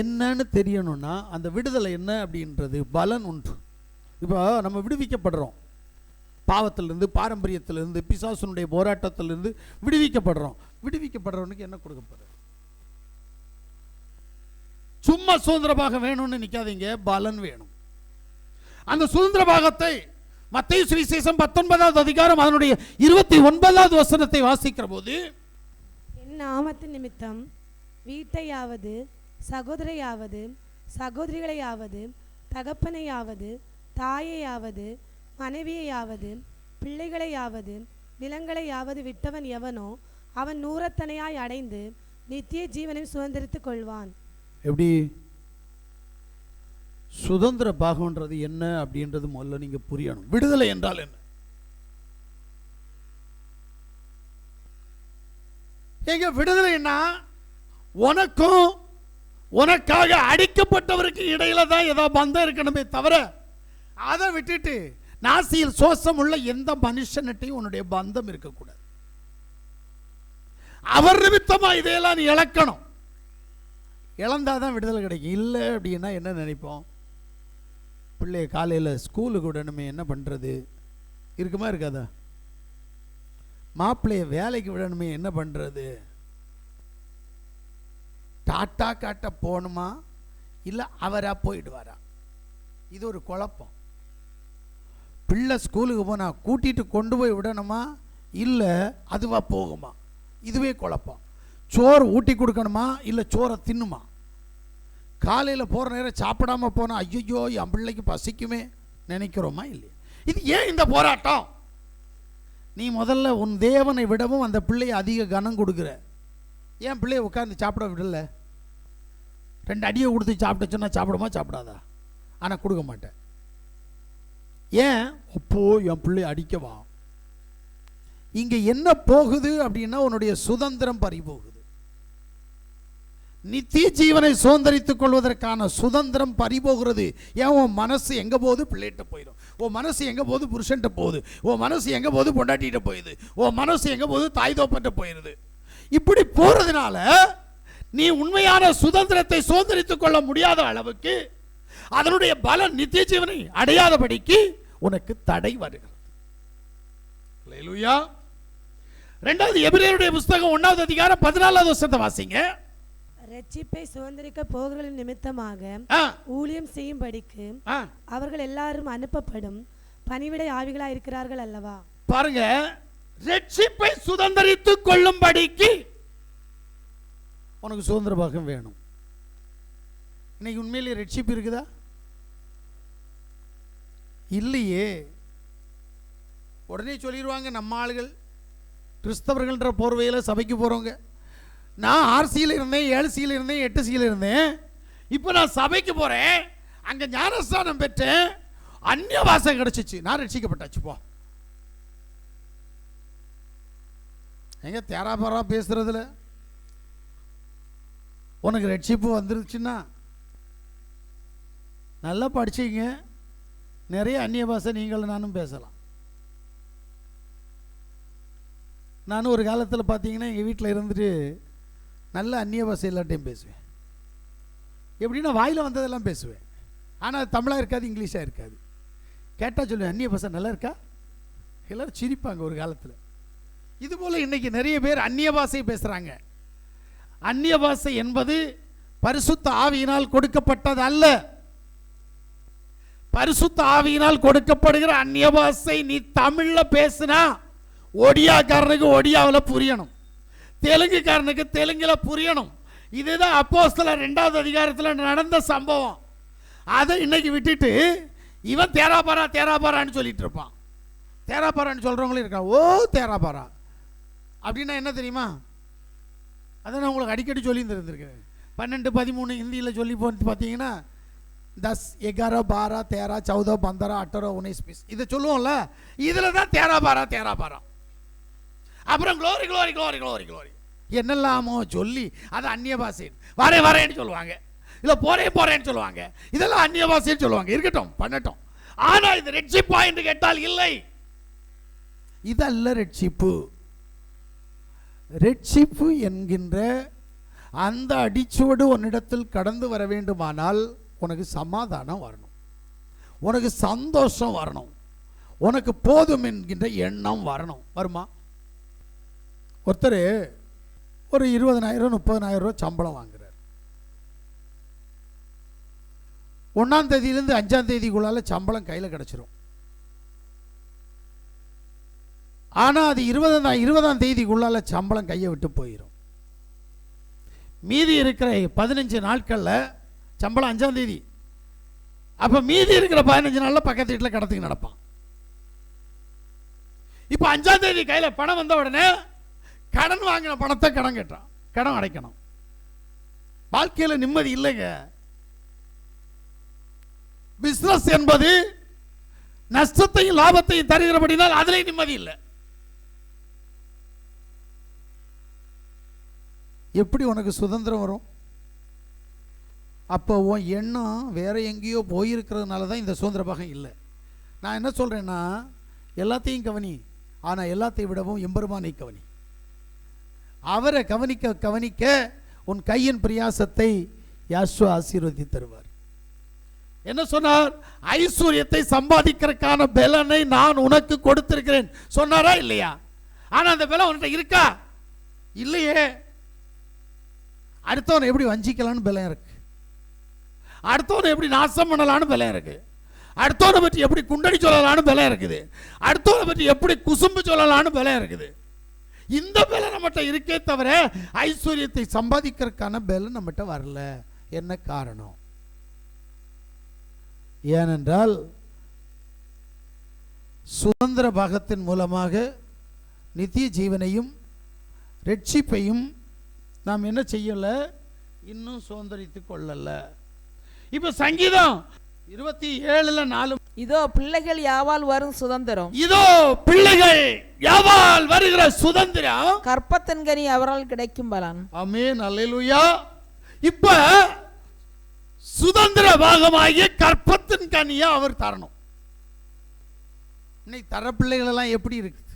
என்னன்னு தெரியணும்னா அந்த விடுதலை என்ன அப்படின்றது பலன் உண்டு. இப்போ நம்ம விடுவிக்கப்படுறோம், பாவத்திலிருந்து, பாரம்பரியத்திலிருந்து, பிசாசுனுடைய போராட்டத்திலிருந்து விடுவிக்கப்படுறோம். விடுவிக்கப்படுறவனுக்கு என்ன கொடுக்கப்படுற? சும்மா சுதந்திர பாகம் வேணும்னு நிற்காதீங்க, பலன் வேணும். அந்த சுதந்திர பாகத்தை மத்தேயு சுவிசேஷம் 19வது அதிகாரம் அதனுடைய 29வது வசனத்தை வாசிக்கிற போது, என் நாமத்தின் நிமித்தம் வீட்டையாவது சகோதரையாவது சகோதரிகளையாவது தகப்பனையாவது தாயையாவது மனைவியையாவது பிள்ளைகளையாவது நிலங்களையாவது விட்டவன் எவனோ அவன் நூறத்தனையாய் அடைந்து நித்திய ஜீவனை சுதந்திரித்துக் கொள்வான். எப்படி? சுதந்திர பாகம்ன்றது என்ன அப்படின்றது முதல்ல நீங்க புரியணும். விடுதலை என்றால் என்ன? எங்க விடுதலைன்னா உனக்கும் உனக்காக அடிக்கப்பட்டவருக்கு இடையில தான் ஏதோ பந்தம் இருக்கணுமே தவிர அதை விட்டுட்டு நாசியில் சோசம் உள்ள எந்த மனுஷன்ட்டையும் உன்னுடைய பந்தம் இருக்கக்கூடாது. அவர் நிமித்தமா இதையெல்லாம் நீ இழக்கணும். இழந்தால் தான் விடுதலை கிடைக்கும். இல்லை அப்படின்னா என்ன நினைப்போம்? பிள்ளைய காலையில் ஸ்கூலுக்கு விடணுமே, என்ன பண்ணுறது? இருக்குமா இருக்காதா? மாப்பிள்ளைய வேலைக்கு விடணுமே, என்ன பண்ணுறது? டாட்டா காட்ட போகணுமா இல்லை அவராக போயிடுவாரா? இது ஒரு குழப்பம். பிள்ளை ஸ்கூலுக்கு போனால் கூட்டிகிட்டு கொண்டு போய் விடணுமா இல்லை அதுவாக போகுமா? இதுவே குழப்பம். சோறு ஊட்டி கொடுக்கணுமா இல்லை சோறை தின்னுமா? காலையில் போகிற நேரம் சாப்பிடாம போனால் ஐயோ என் பிள்ளைக்கு பசிக்குமே நினைக்கிறோமா இல்லையா? இது ஏன் இந்த போராட்டம்? நீ முதல்ல உன் தேவனை விடவும் அந்த பிள்ளையை அதிக கனம் கொடுக்குற. ஏன் பிள்ளைய உட்காந்து சாப்பிட விடல? 2 அடியை கொடுத்து சாப்பிட சொன்னால் சாப்பிடுமா? சாப்பிடாதா? ஆனால் கொடுக்க மாட்டேன். ஏன்? அப்போ என் பிள்ளைய அடிக்கவா? இங்கே என்ன போகுது அப்படின்னா உன்னுடைய சுதந்திரம் பறி போகுது. நித்திய ஜீவனை சுதந்திரித்துக் கொள்வதற்கான சுதந்திரம் பறிபோகிறது. ஏன்? உன் மனசு எங்கே போகுது? பிள்ளைகிட்ட போயிடும். உன் மனசு எங்கே போகுது? புருஷன்ட்ட போகுது. உன் மனசு எங்கே போகுது? பொண்டாட்டிகிட்ட போயிடுது. உன் மனசு எங்கே போகுது? தாய் தோப்பன்ட்ட போயிடுது. இப்படி போகிறதுனால நீ உண்மையான சுதந்திரத்தை சுதந்திரித்துக் கொள்ள முடியாத அளவுக்கு அதனுடைய பலன் நித்திய ஜீவனை அடையாதபடிக்கு உனக்கு தடை வருகிறது. அல்லேலூயா. 2வது எபிரேயருடைய புத்தகம் 1வது அதிகாரம் 14வது வசனத்தை வாசிங்க. ரட்சிப்பை சுதந்திரிக்க போகிறவர்களின் நிமித்தமாக ஊழியம் செய்யும்படிக்கு அவர்கள் எல்லாரும் அனுப்பப்படும் பணிவிடை ஆவிகளா இருக்கிறார்கள் அல்லவா? பாருங்க, ரட்சிப்பை சுதந்திரித்துக் கொள்ளும்படிக்கு உனக்கு சுதந்திர பாகம் வேணும். இன்னைக்கு உண்மையிலேயே ரட்சிப்பு இருக்குதா? இல்லையே. உடனே சொல்லிடுவாங்க நம்ம ஆளுகள் கிறிஸ்தவர்கள்ன்ற போர்வையில் சபைக்கு போகிறவங்க, நான் 6Cயில் இருந்தேன், 7Cயில் இருந்தேன், 8Cயில் இருந்தேன், இப்போ நான் சபைக்கு போகிறேன், அங்கே ஞானஸ்தானம் பெற்றேன், அந்நிய வாசம் கிடைச்சிச்சு, நான் ரட்சிக்கப்பட்டாச்சு. போ எங்க தேராபாரா பேசுறதுல உனக்கு ரட்சிப்பு வந்துருச்சுன்னா நல்லா படிச்சிங்க, நிறைய அந்நிய பாஷை நீங்களும் நானும் பேசலாம். நானும் ஒரு காலத்தில் பார்த்தீங்கன்னா எங்கள் வீட்டில் இருந்துட்டு நல்ல அந்நிய பாஷை எல்லாட்டையும் பேசுவேன். எப்படின்னா வாயில் வந்ததெல்லாம் பேசுவேன், ஆனால் தமிழாக இருக்காது, இங்கிலீஷாக இருக்காது. கேட்டால் சொல்லுவேன், அந்நிய பாஷை நல்லா இருக்கா? எல்லோரும் சிரிப்பாங்க ஒரு காலத்தில். இதுபோல் இன்றைக்கி நிறைய பேர் அந்நிய பாஷை பேசுகிறாங்க. அந்நிய பாஷை என்பது பரிசுத்த ஆவியினால் கொடுக்கப்பட்டது அல்ல. பரிசுத்த ஆவியினால் கொடுக்கப்படுகிற அந்நிய பாஷை நீ தமிழில் பேசினா ஒடியாக்காரனுக்கு ஒடியாவில் புரியணும், தெலுங்குக்காரனுக்கு தெலுங்கில் புரியணும். இதுதான் அப்போஸ்தலர் 2வது அதிகாரத்தில் நடந்த சம்பவம். அதை இன்னைக்கு விட்டுட்டு இவன் தேராபாரா தேராபாரான்னு சொல்லிட்டு இருப்பான். தேராபாரான்னு சொல்கிறவங்களும் இருக்கான். ஓ தேராபாரா அப்படின்னா என்ன தெரியுமா? அதை நான் உங்களுக்கு அடிக்கடி சொல்லி தந்துருக்கேன். 12, 13 ஹிந்தியில் சொல்லி போட்டு பார்த்தீங்கன்னா 10, 11, 12, 13, 14, 15, 18, 19, 20 இதை சொல்லுவோம்ல, இதில் தான் தேராபாரா தேராபாரா. அப்புறம் glory glory glory glory glory என்னெல்லாமோ சொல்லி அதை அந்நிய பாஷை வரேன் வரேன்னு சொல்லுவாங்க, இல்லை போறேன் போறேன்னு சொல்லுவாங்க. இதெல்லாம் அந்நிய பாஷைன்னு சொல்லுவாங்க. இருக்கட்டும், பண்ணட்டும். ஆனால் இது ரட்சிப்பா என்று கேட்டால் இல்லை, இதல்ல ரட்சிப்பு. ரட்சிப்பு என்கின்ற அந்த அடிச்சுவடு உன்னிடத்தில் கடந்து வர வேண்டுமானால் உனக்கு சமாதானம் வரணும், உனக்கு சந்தோஷம் வரணும், உனக்கு போதும் என்கின்ற எண்ணம் வரணும். வருமா? ஒருத்தர் ஒரு 20,000 30,000 ரூபா சம்பளம் வாங்குறார். 1ஆம் தேதியிலேருந்து 5ஆம் தேதிக்குள்ளால சம்பளம் கையில் கிடச்சிரும். ஆனால் அது 20ஆம் தேதிக்குள்ளால சம்பளம் கையை விட்டு போயிடும். மீதி இருக்கிற 15 நாட்களில் சம்பளம் 5ஆம் தேதி, அப்போ மீதி இருக்கிற 15 நாளில் பக்கத்து வீட்டில் கடத்துக்கு நடப்பான். இப்போ 5ஆம் தேதி கையில் பணம் வந்த உடனே கடன் வாங்கின பணத்தை கடன் கேட்டான், கடன் அடைக்கணும். வாழ்க்கையில் நிம்மதி இல்லைங்க. பிசினஸ் என்பது நஷ்டத்தையும் லாபத்தையும் தருகிறபடினால் அதிலே நிம்மதி இல்லை. எப்படி உனக்கு சுதந்திரம் வரும்? அப்போ உன் எண்ணம் வேற எங்கேயோ போயிருக்கிறதுனால தான் இந்த சுதந்திர பாகம் இல்லை. நான் என்ன சொல்கிறேன்னா, எல்லாத்தையும் கவனி, ஆனால் எல்லாத்தையும் விடவும் எம்பெருமானை கவனி. அவரை கவனிக்க கவனிக்க உன் கையின் பிரயாசத்தை யாசுவா ஆசீர்வதி தருவார். என்ன சொன்னார்? ஐஸ்வர்யத்தை சம்பாதிக்கிறதுக்கான பலனை நான் உனக்கு கொடுத்திருக்கிறேன் சொன்னாரா இல்லையா? ஆனா அந்த பலன் உன்கிட்ட இருக்கா? இல்லையே. அடுத்தவனை எப்படி வஞ்சிக்கலான்னு பலம் இருக்கு, அடுத்தவனை எப்படி நாசம் பண்ணலான்னு பலம் இருக்கு, அடுத்தவனை பற்றி எப்படி குண்டடி சொல்லலான்னு பலம் இருக்குது, அடுத்தவனை பற்றி எப்படி குசும்பு சொல்லலான்னு பலம் இருக்குது. இந்த பலம் நம்மகிட்ட இருக்கே தவிர ஐஸ்வர்யத்தை சம்பாதிக்கிறதுக்கான பலம் நம்மகிட்ட வரல. என்ன காரணம்? ஏனென்றால் சுதந்திர பாகத்தின் மூலமாக நித்திய ஜீவனையும் ரட்சிப்பையும் நாம் என்ன செய்யல, இன்னும் சுதந்திரித்துக் கொள்ளல. இப்ப சங்கீதம் 27:4, இதோ பிள்ளைகள் யாவால் வரும் சுதந்திரம், இதோ பிள்ளைகள் யாவால் வருகிற சுதந்திரம், கற்பத்தின் கனி அவரால் கிடைக்கும் பலன். ஆமென், அல்லேலூயா. இப்ப சுதந்திர பாகமாகிய கற்பத்தின் கனியை அவர் தரணும். இன்னைக்கு தர பிள்ளைகள் எல்லாம் எப்படி இருக்குது?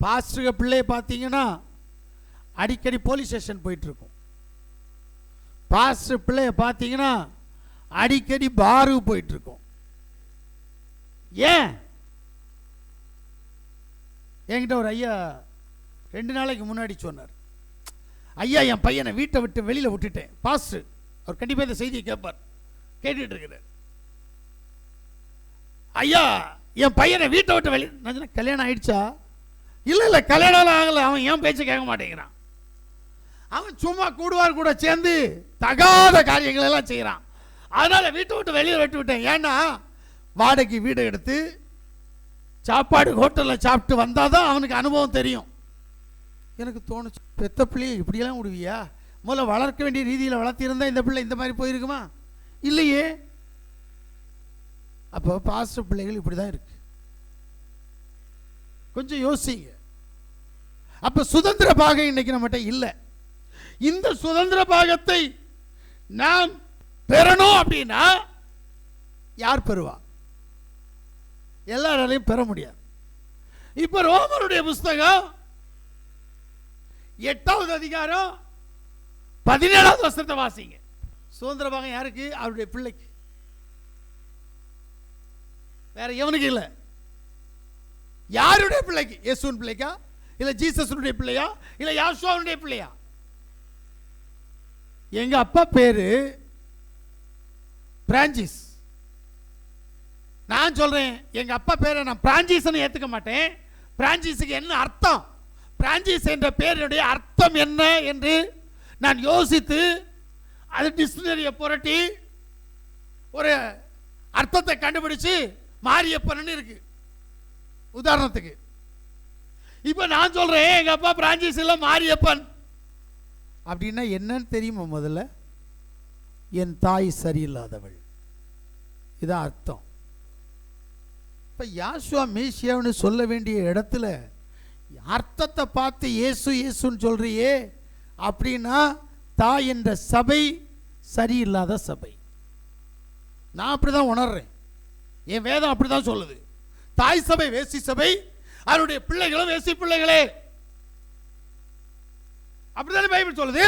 பாஸ்டருக பிள்ளைய பார்த்தீங்கன்னா அடிக்கடி போலீஸ் ஸ்டேஷன் போயிட்டு இருக்கும். பாஸ்டர் பிள்ளைய பார்த்தீங்கன்னா அடிக்கடி பாருக்கு போயிட்டு இருக்கும். ஏன்? என்கிட்ட ஒரு ஐயா 2 நாளைக்கு முன்னாடி சொன்னார், ஐயா என் பையனை வீட்டை விட்டு வெளியில் விட்டுட்டேன். பாஸ்டர் அவர் கண்டிப்பாக இந்த செய்தியை கேட்பார், கேட்டுட்டு இருக்கிறார். ஐயா என் பையனை வீட்டை விட்டு வெளியே, கல்யாணம் ஆயிடுச்சா? இல்லை கல்யாணம் ஆகலை. அவன் ஏன் பேச்சை கேட்க மாட்டேங்கிறான். அவன் சும்மா கூடுவார் கூட சேர்ந்து தகாத காரியங்கள் எல்லாம் செய்கிறான். அதனால வீட்டை விட்டு வெளியே விட்டு விட்டேன். ஏன்னா வாடகைக்கு வீடை எடுத்து சாப்பாடு ஹோட்டலில் சாப்பிட்டு வந்தாதான் அவனுக்கு அனுபவம் தெரியும். எனக்கு தோணுச்சு, பெத்த பிள்ளையை இப்படியெல்லாம் விடுவியா? முதல்ல வளர்க்க வேண்டிய ரீதியில் வளர்த்திருந்தா இந்த பிள்ளை இந்த மாதிரி போயிருக்குமா? இல்லையே. அப்போ பாஸ்டர் பிள்ளைகள் இப்படி தான் இருக்கு. கொஞ்சம் யோசிங்க. அப்ப சுதந்திர பாகம் இன்னைக்கு நம்மகிட்ட இல்லை. இந்த சுதந்திர பாகத்தை நாம் பெறணும் அப்படின்னா யார் பெறுவா? எல்லாராலையும் பெற முடியாது. இப்ப ரோமருடைய புஸ்தகம் 8வது அதிகாரம் 17வது வசனத்தை வாசிங்க. சுதந்திர பாகம் யாருக்கு? அவருடைய பிள்ளைக்கு, வேற எவனுக்கு இல்லை. யாருடைய பிள்ளைக்கு? இயேசுவின் பிள்ளைக்கா? இல்ல ஜீசஸுடைய பிள்ளையா? இல்ல யாசுவாவுடைய பிள்ளையா? எங்க அப்பா பேரு பிரான்சிஸ். நான் சொல்றேன், எங்க அப்பா பேரை நான் பிரான்சிஸ் ஏத்துக்க மாட்டேன். பிரான்சிஸுக்கு என்ன அர்த்தம், பிரான்சிஸ் என்ற பேருடைய அர்த்தம் என்ன என்று நான் யோசித்து அது டிக்ஷனரியை புரட்டி ஒரு அர்த்தத்தை கண்டுபிடிச்சு மாரியப்பன் இருக்கு உதாரணத்துக்கு. இப்ப நான் சொல்றேன் எங்க அப்பா பிரான்சிஸ் இல்ல மாரியப்பன் அப்படின்னா என்னன்னு தெரியுமா? முதல்ல என் தாய் சரியில்லாதவள், இதான் அர்த்தம். இப்ப யாசுவா மேசியான்னு சொல்ல வேண்டிய இடத்துல அர்த்தத்தை பார்த்து இயேசு இயேசுன்னு சொல்றியே அப்படின்னா தாய் என்ற சபை சரியில்லாத சபை. நான் அப்படிதான் உணர்றேன். என் வேதம் அப்படிதான் சொல்லுது. தாய் சபை வேசி சபை, அவருடைய பிள்ளைகளும் வேசி பிள்ளைகளே. அப்படிதான் பைபிள் சொல்லுது.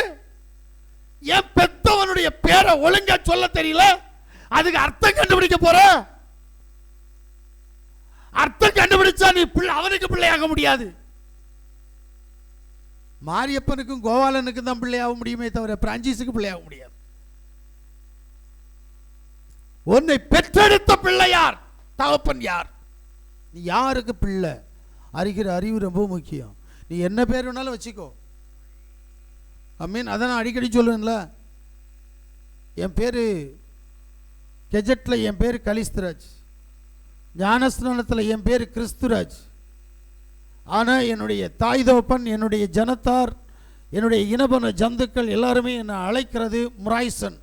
என் பெத்தவனுடைய பேரை ஒழுங்கா சொல்ல தெரியல, அதுக்கு அர்த்தம் கண்டுபிடிக்க போற. அர்த்தம் கண்டுபிடிச்சா நீ அவனுக்கு பிள்ளையாக முடியாது. மாரியப்பனுக்கும் கோபாலனுக்கும் தான் பிள்ளையாக முடியுமே தவிர பிரான்சிஸுக்கு பிள்ளையாக முடியாது. உன்னை பெற்றெடுத்த பிள்ளை யார்? தகப்பன் யார்? நீ யாருக்கு பிள்ளை? அறிகிற அறிவு ரொம்ப முக்கியம். நீ என்ன பேர் வேணாலும் வச்சுக்கோ. அதான் நான் அடிக்கடி சொல்லுவேன்ல, என் பேரு கெஜெட்டில் என் பேர் கலிஸ்துராஜ், ஞானஸ்நானத்தில் என் பேர் கிறிஸ்துராஜ். ஆனால் என்னுடைய தாய் தகப்பன், என்னுடைய ஜனத்தார், என்னுடைய இனபன ஜந்துக்கள் எல்லாருமே என்னை அழைக்கிறது முராய்சன்.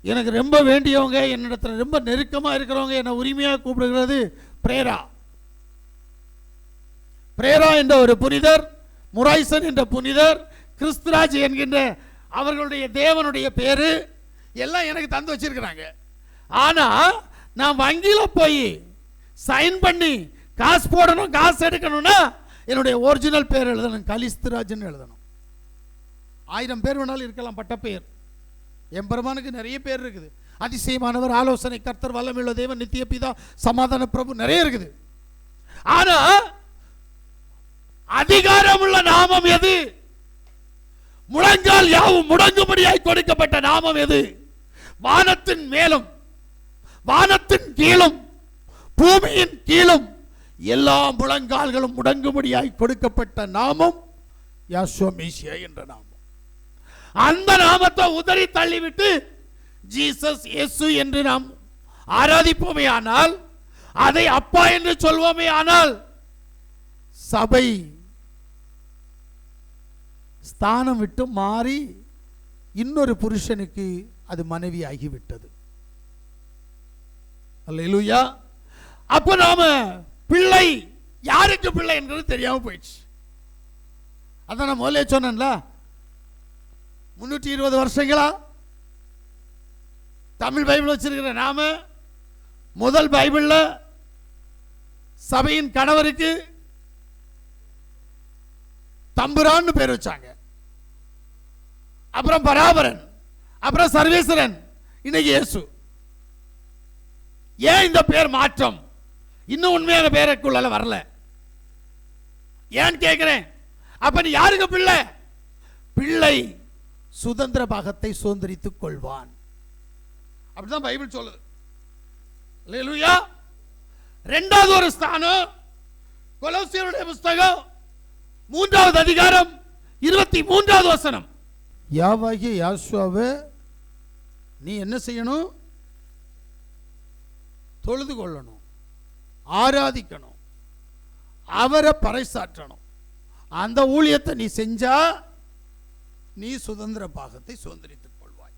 எனக்கு ரொம்ப வேண்டியவங்க, என்னிடத்தில் ரொம்ப நெருக்கமாக இருக்கிறவங்க என்னை உரிமையாக கூப்பிடுகிறது பிரேரா. பிரேரா என்ற ஒரு புனிதர், முராய்சன் என்ற புனிதர், கிறிஸ்துராஜ் என்கின்ற அவர்களுடைய தேவனுடைய பேரு எல்லாம் எனக்கு தந்து வச்சிருக்கிறாங்க. ஆனா நான் வங்கியில் போய் சைன் பண்ணி காசு போடணும், காசு எடுக்கணும்னா என்னுடைய ஒரிஜினல் பேர் எழுதணும், கலிஸ்துராஜ்னு எழுதணும். 1000 பேர் வேணாலும் இருக்கலாம் பட்ட பெயர். எம்பெருமானுக்கு நிறைய பேர் இருக்குது. அதிசயமானவர், ஆலோசனை கர்த்தர், வல்லமையுள்ள தேவன், நித்திய பிதா, சமாதான பிரபு, நிறைய இருக்குது. ஆனா அதிகாரமுள்ள நாமம் எது? முழங்கால் யாவும் முடங்கும்படியாய் கொடுக்கப்பட்ட நாமம் எது? வானத்தின் மேலும் வானத்தின் கீழும் பூமியின் கீழும் எல்லா முழங்கால்களும் முடங்கும்படியாய் கொடுக்கப்பட்ட நாமம் யாசுவா மேசியா என்ற நாமம். அந்த நாமத்தை உதறி தள்ளிவிட்டு ஜீசஸ் இயேசு என்று நாம் ஆராதிப்போமே ஆனால், அதை அப்பா என்று சொல்வோமே ஆனால், சபை ஸ்தானம் விட்டு மாறி இன்னொரு புருஷனுக்கு அது மனைவி ஆகிவிட்டது. அல்லேலூயா. அப்ப நாம பிள்ளை, யாருக்கு பிள்ளை என்கிறது தெரியாம போயிடுச்சு. அதான் நான் முதல்ல சொன்னேன்ல, 320 வருஷங்களா தமிழ் பைபிள் வச்சிருக்கிற நாம முதல் பைபிள்ல சபையின் கணவருக்கு தம்புரான்னு பேர் வச்சாங்க, அப்புறம் பராபரன், அப்புறம் சர்வேஸ்வரன், இன்னைக்கு இயேசு. ஏன் இந்த பேர் மாற்றம்? இன்னும் உண்மையான பேருக்குள்ள வரல. ஏன் கேட்கிறேன்? அப்ப நீ யாருக்கு பிள்ளை? பிள்ளை சுதந்திர பாகத்தை சுதந்திரித்துக் கொள்வான். அப்படிதான் பைபிள் சொல்லுது. அல்லேலூயா. இரண்டாவது ஒரு ஸ்தானம் கொலோசியருடைய புத்தகம் 3வது அதிகாரம் 23வது வசனம். யாவாகிய யாசுவாவே, நீ என்ன செய்யணும்? தொழுது கொள்ளணும், ஆராதிக்கணும், அவரை பறைசாற்றணும். அந்த ஊழியத்தை நீ செஞ்சா நீ சுதந்திர பாகத்தை சுதந்திரித்துக் கொள்வாய்.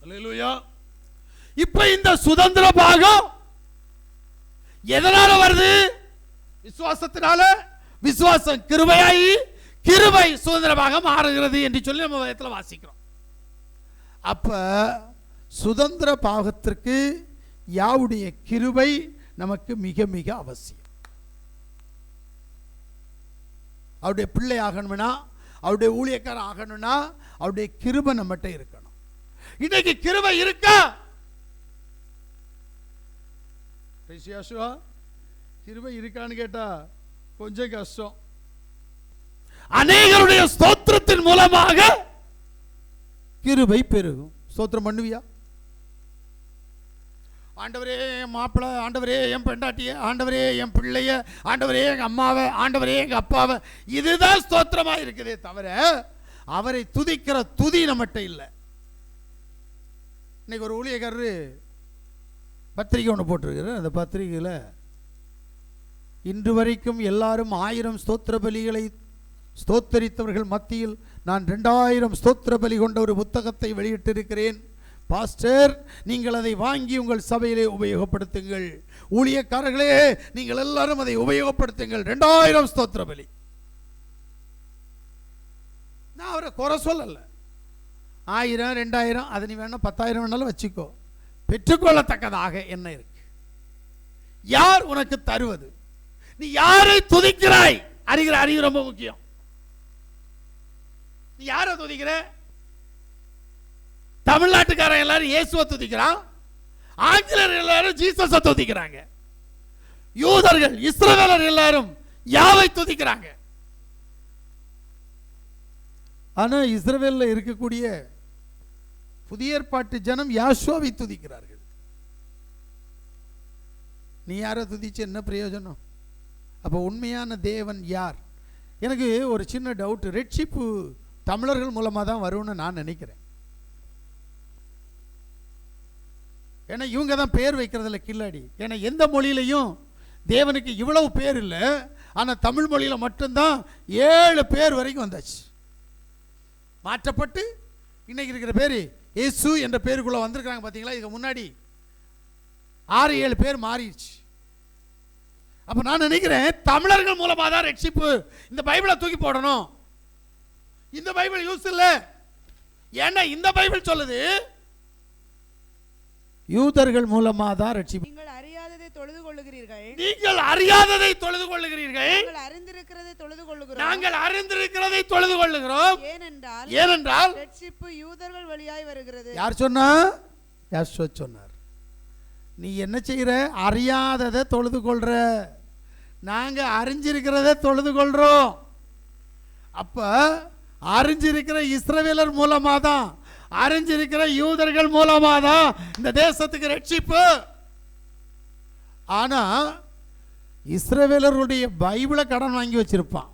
அல்லேலூயா. இப்ப இந்த சுதந்திர பாகம் எதனால வருது? விசுவாசத்தினால. விசுவாசம் கிருபையாகி கிருபை சுதந்திரமாக மாறுகிறது என்று சொல்லி நம்ம வேதத்தில் வாசிக்கிறோம். அப்ப சுதந்திர பாகத்திற்கு யாவுடைய கிருபை நமக்கு மிக மிக அவசியம். அவருடைய பிள்ளை ஆகணும்னா, அவருடைய ஊழியக்காரன் ஆகணும்னா, அவருடைய கிருபை நம்மகிட்ட இருக்கணும். இன்னைக்கு கிருபை இருக்கா? கிருபை இருக்கான்னு கேட்டா கொஞ்சம் கஷ்டம். அநேகருடைய ஸ்தோத்திரத்தின் மூலமாக கிருபை பெருகும். ஸ்தோத்திரம் பண்ணுவியா? ஆண்டவரே என் மாப்பிள்ளை, ஆண்டவரே என் பெண்டாட்டிய, ஆண்டவரே என் பிள்ளைய, ஆண்டவரே எங்க அம்மாவை, ஆண்டவரே எங்க அப்பாவை, இதுதான் ஸ்தோத்திரமா இருக்குதே தவிர அவரை துதிக்கிற துதி நம்மகிட்ட இல்லை. இன்னைக்கு ஒரு ஊழியக்காரரு பத்திரிகை ஒன்று போட்டிருக்கிறார். அந்த பத்திரிகையில் இன்று வரைக்கும் எல்லாரும் 1000 ஸ்தோத்திர பலிகளை ஸ்தோத்தரித்தவர்கள் மத்தியில் நான் 2000 ஸ்தோத்திர பலி கொண்ட ஒரு புத்தகத்தை வெளியிட்டிருக்கிறேன். பாஸ்டர், நீங்கள் அதை வாங்கி உங்கள் சபையிலே உபயோகப்படுத்துங்கள். ஊழியக்காரர்களே, நீங்கள் எல்லாரும் அதை உபயோகப்படுத்துங்கள். 2000 ஸ்தோத்திர பலி. நான் அவரை குறை சொல்லல. 1000 2000 அதை நீ வேணா 10,000 வேணாலும் வச்சுக்கோ. பெற்றுக்கொள்ளத்தக்கதாக என்ன இருக்கு? யார் உனக்கு தருவது? நீ யாரை துதிக்கிறாய்? அறிவு ரொம்ப முக்கியம். நீ யாரை துதிக்கிற? தமிழ்நாட்டுக்காரன் எல்லாரும் இயேசுவை துதிக்கிறான், ஆங்கிலேயர் எல்லாரும் ஜீசஸை துதிக்கிறாங்க, யூதர்கள் இஸ்ரவேலர் எல்லாரும் யாவை துதிக்கிறாங்க. ஆனா இஸ்ரவேல்ல இருக்கக்கூடிய புதிய ஏற்பாட்டு ஜனம் யாசுவாவை துதிக்கிறார்கள். நீ யாரை துதிச்சு என்ன பிரயோஜனம்? அப்போ உண்மையான தேவன் யார்? எனக்கு ஒரு சின்ன டவுட். ரெட்ஷிப்பு தமிழர்கள் மூலமாக தான் வரும்னு நான் நினைக்கிறேன். ஏன்னா இவங்க தான் பேர் வைக்கிறதுல கில்லாடி. ஏன்னா எந்த மொழியிலையும் தேவனுக்கு இவ்வளவு பேர் இல்லை, ஆனால் தமிழ் மொழியில் மட்டும்தான் 7 பேர் வரைக்கும் வந்தாச்சு. மாற்றப்பட்டு இன்னைக்கு இருக்கிற பேர் இயேசு என்ற பேருக்குள்ள வந்திருக்கிறாங்க. பார்த்தீங்களா? இதுக்கு முன்னாடி 6-7 பேர் மாறிடுச்சு. அப்ப நான் நினைக்கிறேன் தமிழர்கள் மூலமாக தான் ரட்சிப்பு. இந்த பைபிளை தூக்கி போடணும். இந்த பைபிள் யூஸ் இல்லை. ஏன்னா இந்த பைபிள் சொல்லுது யூதர்கள் மூலமாக தான் ரட்சிப்பு. நீங்கள் அறியாததை அறியாததை தொழுது கொள்ளுகிறீர்கள். நீங்கள் அறியாததை தொழுது கொள்ளுகிறீர்கள். நாங்கள் அறிந்திருக்கிறதை தொழுது கொள்ளுகிறோம். நாங்கள் அறிந்திருக்கிறதை தொழுது கொள்ளுகிறோம். ஏனென்றால் ரட்சிப்பு யூதர்கள் வழியாய் வருகிறது. யார் சொன்னா? யெகோவா சொன்னார். நீ என்ன செய்யற? அறியாததை தொழுது கொள்ற. நாங்க அறிஞ்சிருக்கிறதை தொழுது கொள்றோம். அப்ப அறிஞ்சிருக்கிற இஸ்ரவேலர் மூலமா தான், அறிஞ்சிருக்கிற யூதர்கள் மூலமா தான் இந்த தேசத்துக்கு ரட்சிப்பு. ஆனா இஸ்ரவேலருடைய பைபிளை கடன் வாங்கி வச்சிருப்பான்.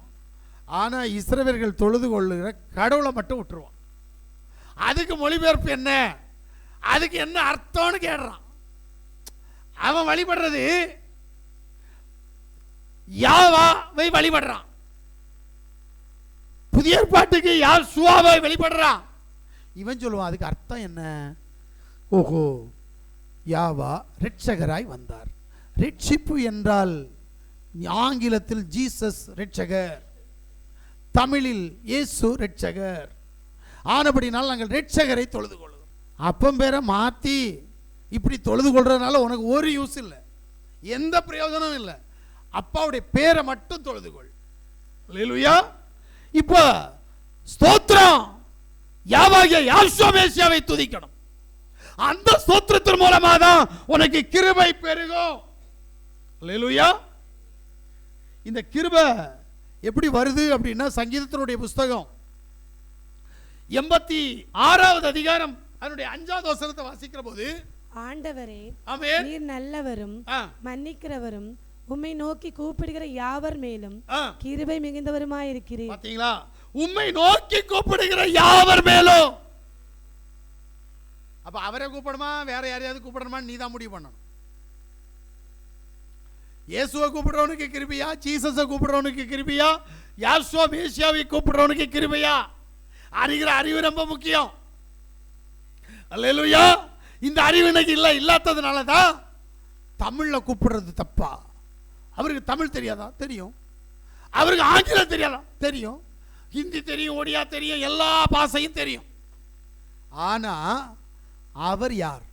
ஆனா இஸ்ரவேலர்கள் தொழுது கொள்ளுகிற கடவுளை மட்டும் விட்டுருவான். அதுக்கு மொழிபெயர்ப்பு என்ன, அதுக்கு என்ன அர்த்தம்னு கேடுறான். அவன் வழிபடுறது யாவாவை வழிபடுறான். புதிய ஏற்பாட்டுக்கு யெகோவாவை வழிபடுறான். இவன் சொல்லுவான் அதுக்கு அர்த்தம் என்ன? ஓஹோ, யாவா ரட்சகராய் வந்தார். ரட்சிப்பு என்றால் ஆங்கிலத்தில் ஜீசஸ் ரட்சகர், தமிழில் இயேசு ரட்சகர். ஆனபடினால் நாங்கள் ரட்சகரை தொழுது கொள்ளுவோம். அப்பம் பேரை மாற்றி இப்படி தொழுது கொள்றதுனால உனக்கு ஒரு யூஸ் இல்லை, எந்த பிரயோஜனமும் இல்லை. அப்பாவுடைய பேரை மட்டும் தொழுது கொள். அல்லேலூயா. இப்போ ஸ்தோத்திரம் யாவாகிய யெகோவா மேசியாவை துதிக்கணும். அந்த ஸ்தோத்திரத்தின் மூலமா தான் உனக்கு கிருபை பெருகும். அல்லேலூயா. இந்த கிருபை எப்படி வருது அப்படின்னா, சங்கீதத்தினுடைய புஸ்தகம் 86வது அதிகாரம் அதனுடைய 5வது வசனத்தை வாசிக்கிற போது, ஆண்டவரே ஆமென், நீர் நல்லவரும் மன்னிக்கிறவரும் உம்மை நோக்கி கூப்பிடுகிற யாவர் மேலும் கிருபை மிகுந்தவருமாய் இருக்கிறீர். பாத்தீங்களா? உம்மை நோக்கி கூப்பிடுகிற யாவர் மேலும். அப்ப அவரை கூப்பிடணுமா வேற யாரையாவது கூப்பிடணுமா நீ தான் முடிவு பண்ணணும். இயேசுவை கூப்பிடுறவனுக்கு கிருபையா, ஜீசஸை கூப்பிடுறவனுக்கு கிருபையா, யெகோவா மேசியாவை கூப்பிடுறவனுக்கு கிருபையா? அறிகிற அறிவு ரொம்ப முக்கியம். அல்லேலூயா. இந்த அறிவு இன்னைக்கு இல்லாததுனால தான் தமிழ்ல கூப்பிடுறது தப்பா. அவருக்கு தமிழ் தெரியாதா? தெரியும். அவருக்கு ஆங்கிலம் தெரியாதா? தெரியும். ஹிந்தி தெரியும், ஒடியா தெரியும், எல்லா பாஷையும் தெரியும். ஆனா அவர் யார்?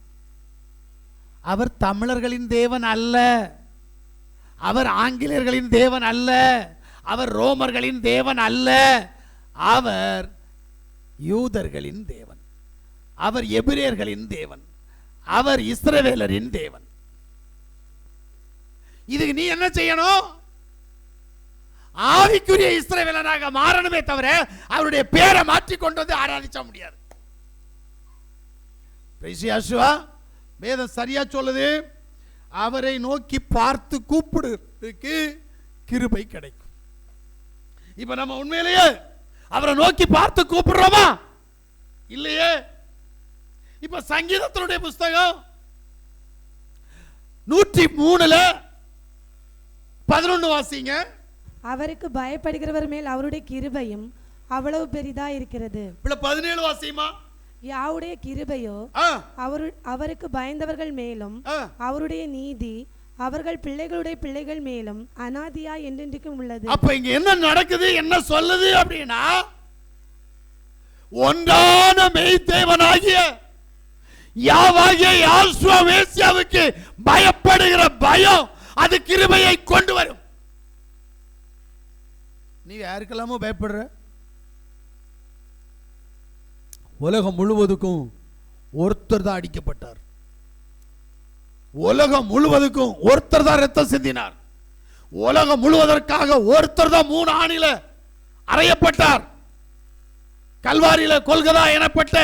அவர் தமிழர்களின் தேவன் அல்ல, அவர் ஆங்கிலேயர்களின் தேவன் அல்ல, அவர் ரோமர்களின் தேவன் அல்ல, அவர் யூதர்களின் தேவன், அவர் எபிரேயர்களின் தேவன், அவர் இஸ்ரவேலரின் தேவன். இதுக்கு நீ என்ன செய்யணும்? ஆவிக்குரிய இஸ்ரவேலராக மாறணுமே தவிர அவருடைய பேரை மாற்றி கொண்டு வந்து ஆராதிச்ச முடியாது. வேதம் சரியா சொல்லுது, அவரை நோக்கி பார்த்து கூப்பிடுறதுக்கு கிருபை கிடைக்கும். இப்ப நம்ம உண்மையிலேயே அவரை நோக்கி பார்த்து கூப்பிடுறோமா? இல்லையே. இப்ப சங்கீதத்தினுடைய புஸ்தகம் 103:11 வாசிங்க. அவருக்கு பயப்படுகிறவர் மேல் அவருடைய கிருபையும் அவ்வளவு பெரிதா இருக்கிறது. 17 வாசிமா. யாவுடைய கிருபையோ அவருக்கு பயந்தவர்கள் மேலும் அவருடைய நீதி அவர்கள் பிள்ளைகளுடைய பிள்ளைகள் மேலும் அநாதியா என்றென்றைக்கும் உள்ளது. அப்ப இங்க என்ன நடக்குது, என்ன சொல்லுது அப்படின்னா, ஒன்றான மெய்தேவனாகிய யாவாகிய யெகோவா மேசியாவுக்கு பயப்படுகிற பயம் அது கிருபையை கொண்டு வரும். நீ யாருக்கெல்லாமோ பயப்படுற? உலகம் முழுவதுக்கும் ஒருத்தர் தான் அடிக்கப்பட்டார். உலகம் முழுவதுக்கும் ஒருத்தர் தான் ரத்தம் சிந்தினார். உலகம் முழுவதற்காக ஒருத்தர் தான் 3 ஆணில அறையப்பட்டார். கல்வாரியில கொல்கதா எனப்பட்ட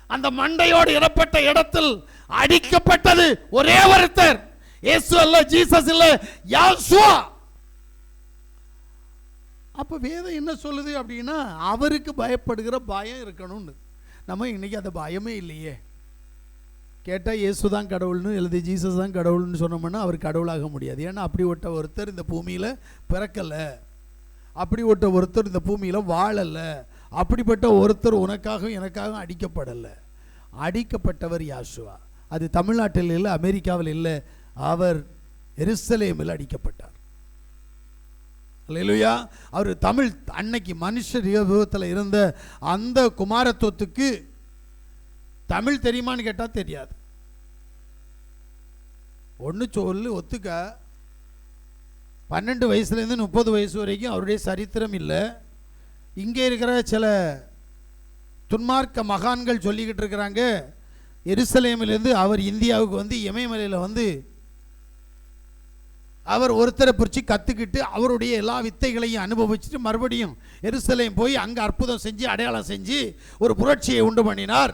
அந்த மண்டையோடு எனப்பட்ட இடத்தில் அடிக்கப்பட்டது ஒரே ஒருத்தர். இயேசு அல்ல, ஜீசஸ் இல்ல, யெகோவா. அப்ப வேதம் என்ன சொல்லுது அப்படின்னா, அவருக்கு பயப்படுகிற பயம் இருக்கணும்னு. நம்ம இன்னைக்கு அந்த பயமே இல்லையே. கேட்டால் இயேசு தான் கடவுள்னு எழுதி ஜீசஸ் தான் கடவுள்னு சொன்னோம்னா அவர் கடவுளாக முடியாது. ஏன்னா அப்படி ஒட்ட ஒருத்தர் இந்த பூமியில் பிறக்கலை, அப்படி ஒட்ட ஒருத்தர் இந்த பூமியில் வாழலை, அப்படிப்பட்ட ஒருத்தர் உனக்காகவும் எனக்காகவும் அடிக்கப்படலை. அடிக்கப்பட்டவர் யெகோவா. அது தமிழ்நாட்டில் இல்லை, அமெரிக்காவில் இல்லை, அவர் எருசலேமில் அடிக்கப்பட்டார். அல்லேலூயா. அவர் தமிழ் அன்னைக்கு மனுஷர் ரூபத்தில் இருந்த அந்த குமாரத்துவத்துக்கு தமிழ் தெரியுமான்னு கேட்டால் தெரியாது. ஒன்று சொல்லு ஒத்துக்க. 12 வயசுலேருந்து 30 வயசு வரைக்கும் அவருடைய சரித்திரம் இல்லை. இங்கே இருக்கிற சில துன்மார்க்க மகான்கள் சொல்லிக்கிட்டு இருக்கிறாங்க, எருசலேமிலிருந்து அவர் இந்தியாவுக்கு வந்து இமயமலையில் வந்து அவர் ஒருத்தரை பிடிச்சி கற்றுக்கிட்டு அவருடைய எல்லா வித்தைகளையும் அனுபவிச்சுட்டு மறுபடியும் எருசலேம் போய் அங்கே அற்புதம் செஞ்சு அடையாளம் செஞ்சு ஒரு புரட்சியை உண்டு பண்ணினார்,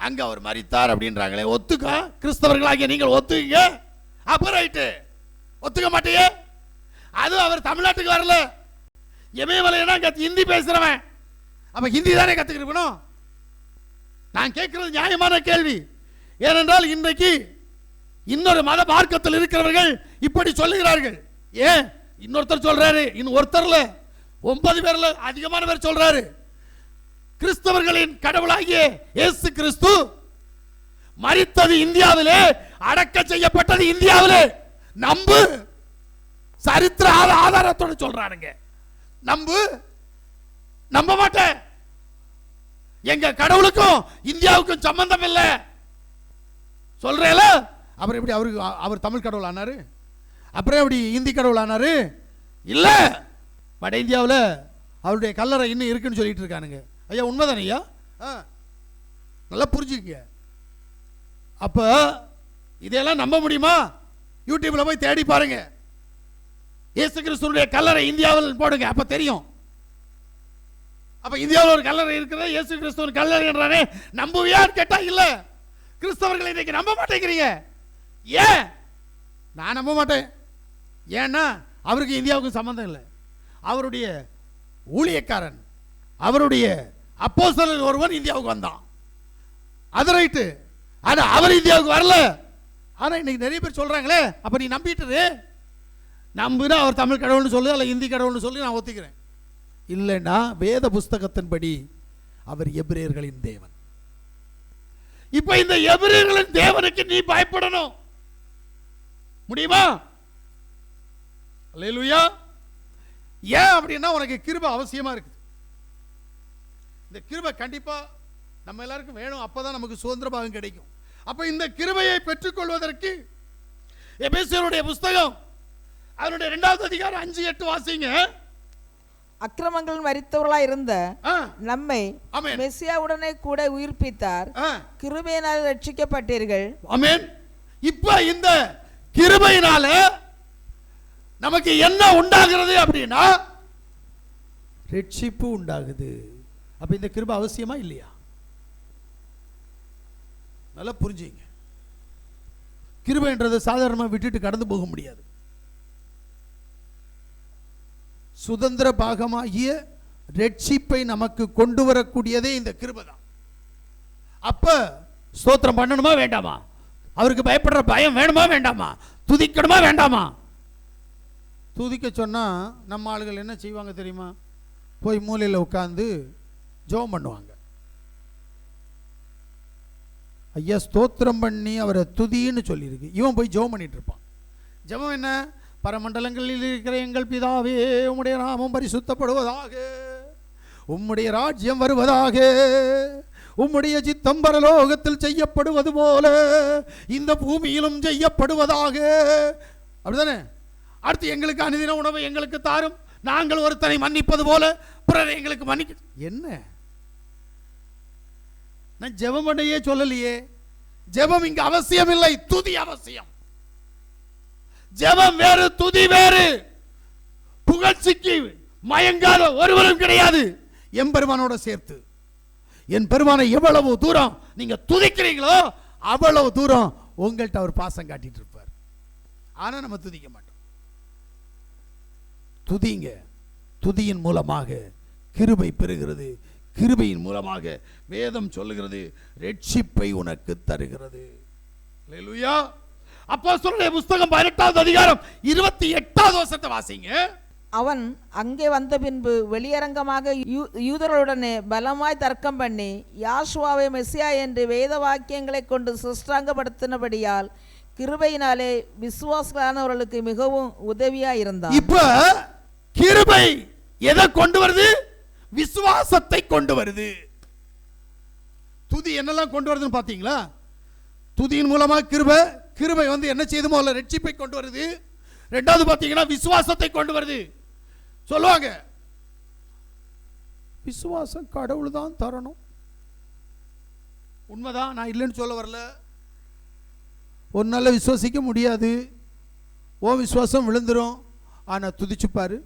அங்கே அவர் மரித்தார் அப்படின்றாங்களே. ஒத்துக்க கிறிஸ்தவர்களாகிய நீங்கள் ஒத்துக்குங்க. அப்போ ரைட்டு, ஒத்துக்க மாட்டேயே. அது அவர் தமிழ்நாட்டுக்கு வரல, இமயமலைனா ஹிந்தி பேசுகிறவன், அப்போ ஹிந்தி தானே கற்றுக்கிருக்கணும். நான் கேட்கறது நியாயமான கேள்வி. ஏனென்றால் இன்றைக்கு இன்னொரு மத மார்க்கத்தில் இருக்கிறவர்கள் இப்படி சொல்லுகிறார்கள். ஏன் இன்னொருத்தர் சொல்றாரு, இன்னும் ஒருத்தர்ல 9 பேர்ல அதிகமான பேர் சொல்றாரு, கிறிஸ்தவர்களின் கடவுளாகிய இயேசு கிறிஸ்து மரித்தது இந்தியாவிலே, அடக்க செய்யப்பட்டது இந்தியாவிலே. நம்பு, சரித்திர ஆதாரத்தோடு சொல்றானுங்க. நம்பு, நம்ப மாட்டேன். எங்க கடவுளுக்கும் இந்தியாவுக்கும் சம்பந்தம் இல்லை சொல்றேல. அப்புறம் எப்படி அவர் தமிழ் கடவுள் ஆனாரு? அப்புறம் எப்படி இந்தி கடவுள் ஆனாரு? இல்ல, வட இந்தியாவில் அவருடைய கல்லறை இன்னும் இருக்குன்னு சொல்லிட்டு இருக்கானுங்க. ஐயா உண்மைதானே ஐயா? நல்லா புரிஞ்சுக்க. அப்ப இதெல்லாம் நம்ப முடியுமா? யூடியூப்ல போய் தேடி பாருங்க, இயேசு கிறிஸ்துவுடைய கல்லறை இந்தியாவில் போடுங்க, அப்ப தெரியும். அப்ப இந்தியாவில் ஒரு கல்லறை இருக்கிறது, இயேசு கிறிஸ்துவின் கல்லறை என்றானே, நம்புவியான்னு கேட்டா இல்ல. கிறிஸ்தவர்களை இன்னைக்கு நம்ப மாட்டேங்கிறீங்க. ஏன்? நான் நம்ப மாட்டேன். ஏன்னா அவருக்கு இந்தியாவுக்கும் சம்பந்தம் இல்லை. அவருடைய ஊழியக்காரன், அவருடைய அப்போஸ்தலர் ஒருவன் இந்தியாவுக்கு வந்தான், அது ரைட்டு. ஆனா அவர் இந்தியாவுக்கு வரல. ஆனா இன்னைக்கு நிறைய பேர் சொல்றாங்களே, அப்ப நீ நம்பிட்டு நம்புனா அவர் தமிழ் கடவுள்னு சொல்லு, அல்ல இந்தி கடவுள்னு சொல்லி நான் ஒத்துக்கிறேன். இல்லைன்னா வேத புஸ்தகத்தின்படி அவர் எபிரேயர்களின் தேவன். இப்ப இந்த எபிரேயர்களின் தேவனுக்கு நீ பயப்படணும் முடியுமா? அல்லேலூயா. ஏன் அப்படின்னா உனக்கு கிருபை அவசியமா இருக்கு. இந்த கிருபை கண்டிப்பா நம்ம எல்லாருக்கும் வேணும், அப்பதான் நமக்கு சுதந்திர பாகம் கிடைக்கும். அப்ப இந்த கிருபையை பெற்றுக்கொள்வதற்கு எபேசியருடைய புஸ்தகம் அதனுடைய 2வது அதிகாரம் 5-8 வாசிங்க. அக்கிரமங்கள் மரித்தவர்களாய் இருந்த நம்மை மெசியாவுடனே கூட உயிர்ப்பித்தார், கிருபையினால் ரட்சிக்கப்பட்டீர்கள். ஆமென். இப்ப இந்த கிருபையினால நமக்கு என்ன உண்டாகிறது அப்படின்னா ரட்சிப்பு உண்டாகுது. அப்ப இந்த கிருபை அவசியமா இல்லையா? நல்லா புரிஞ்சுங்க. கிருபைன்றதை சாதாரணமா விட்டுட்டு கடந்து போக முடியாது. சுதந்திர பாகமாகிய ரட்சிப்பை நமக்கு கொண்டு வரக்கூடியதே இந்த கிருபை தான். அப்ப ஸ்தோத்திரம் பண்ணணுமா வேண்டாமா? அவருக்கு பயப்படுற பயம் வேணுமா வேண்டாமா? துதிக்கணுமா வேண்டாமா? துதிக்க சொன்னா நம்ம ஆளுகள் என்ன செய்வாங்க தெரியுமா? போய் மூலையில் உட்கார்ந்து ஜெபம் பண்ணுவாங்க. ஐயா ஸ்தோத்திரம் பண்ணி அவரை துதின்னு சொல்லியிருக்கு, இவன் போய் ஜெபம் பண்ணிட்டு இருப்பான். ஜெபம் என்ன? பரமண்டலங்களில் இருக்கிற எங்கள் பிதாவே, உம்முடைய நாமம் பரிசுத்தப்படுவதாக, உம்முடைய ராஜ்யம் வருவதாக, உம்முடைய சித்தம் பரலோகத்தில் செய்யப்படுவது போல இந்த பூமியிலும் செய்யப்படுவதாக. அப்படிதானே? அடுத்து எங்களுக்கு அனுதின உணவை எங்களுக்கு தாரும், நாங்கள் ஒருத்தனை மன்னிப்பது போல பிறரை எங்களுக்கு மன்னிக்க. என்ன நான் ஜெபம் பண்ணையே சொல்லலையே. ஜெபம் இங்க அவசியம் இல்லை, துதி அவசியம். ஜெபம் வேறு, துதி வேறு. புகழ்ச்சிக்கு மயங்காத ஒருவரும் கிடையாது என் பெருமானோட சேர்த்து. என் பெருமானை எவ்வளவு தூரம் நீங்க துதிக்கிறீங்களோ அவ்வளவு தூரம் உங்கள்கிட்ட அவர் பாசம் காட்டிட்டு இருப்பார். ஆனா நம்ம துதிக்க மாட்டோம். துதிங்க. துதியின் மூலமாக கிருபை பெறுகிறது. கிருபையின் மூலமாக வேதம் சொல்லுகிறது ரட்சிப்பை உனக்கு தருகிறது. அல்லேலூயா. அப்போஸ்தலருடைய புஸ்தகம் 18வது அதிகாரம் 28வது வசனத்தை வாசிங்க. அவன் அங்கே வந்த பின்பு வெளியரங்கமாக யூதர்களுடனே பலமாய் தர்க்கம் பண்ணி யாசுவாவை மெசியா என்று வேத வாக்கியங்களை கொண்டு சிருஷ்டாங்கப்படுத்தினபடியால் கிருபையினாலே விசுவாசமானவர்களுக்கு மிகவும் உதவியா இருந்தார். இப்ப கிருபை எதை கொண்டு வருது? விசுவாசத்தை கொண்டு வருது. துதி என்னெல்லாம் கொண்டு வருதுன்னு பாத்தீங்களா? துதியின் மூலமா கிருபை, கிருபை வந்து என்ன செய்து முதல்ல ரட்சிப்பை கொண்டு வருது, ரெண்டாவது பார்த்தீங்கன்னா விசுவாசத்தை கொண்டு வருது. சொல்லுவாங்க விசுவாசம் கடவுள் தான் தரணும். உண்மைதான், நான் இல்லைன்னு சொல்ல வரல. ஒரு நாள் விசுவாசிக்க முடியாது, ஓ விசுவாசம் விழுந்துரும். ஆனால் துதிச்சுப்பாரு,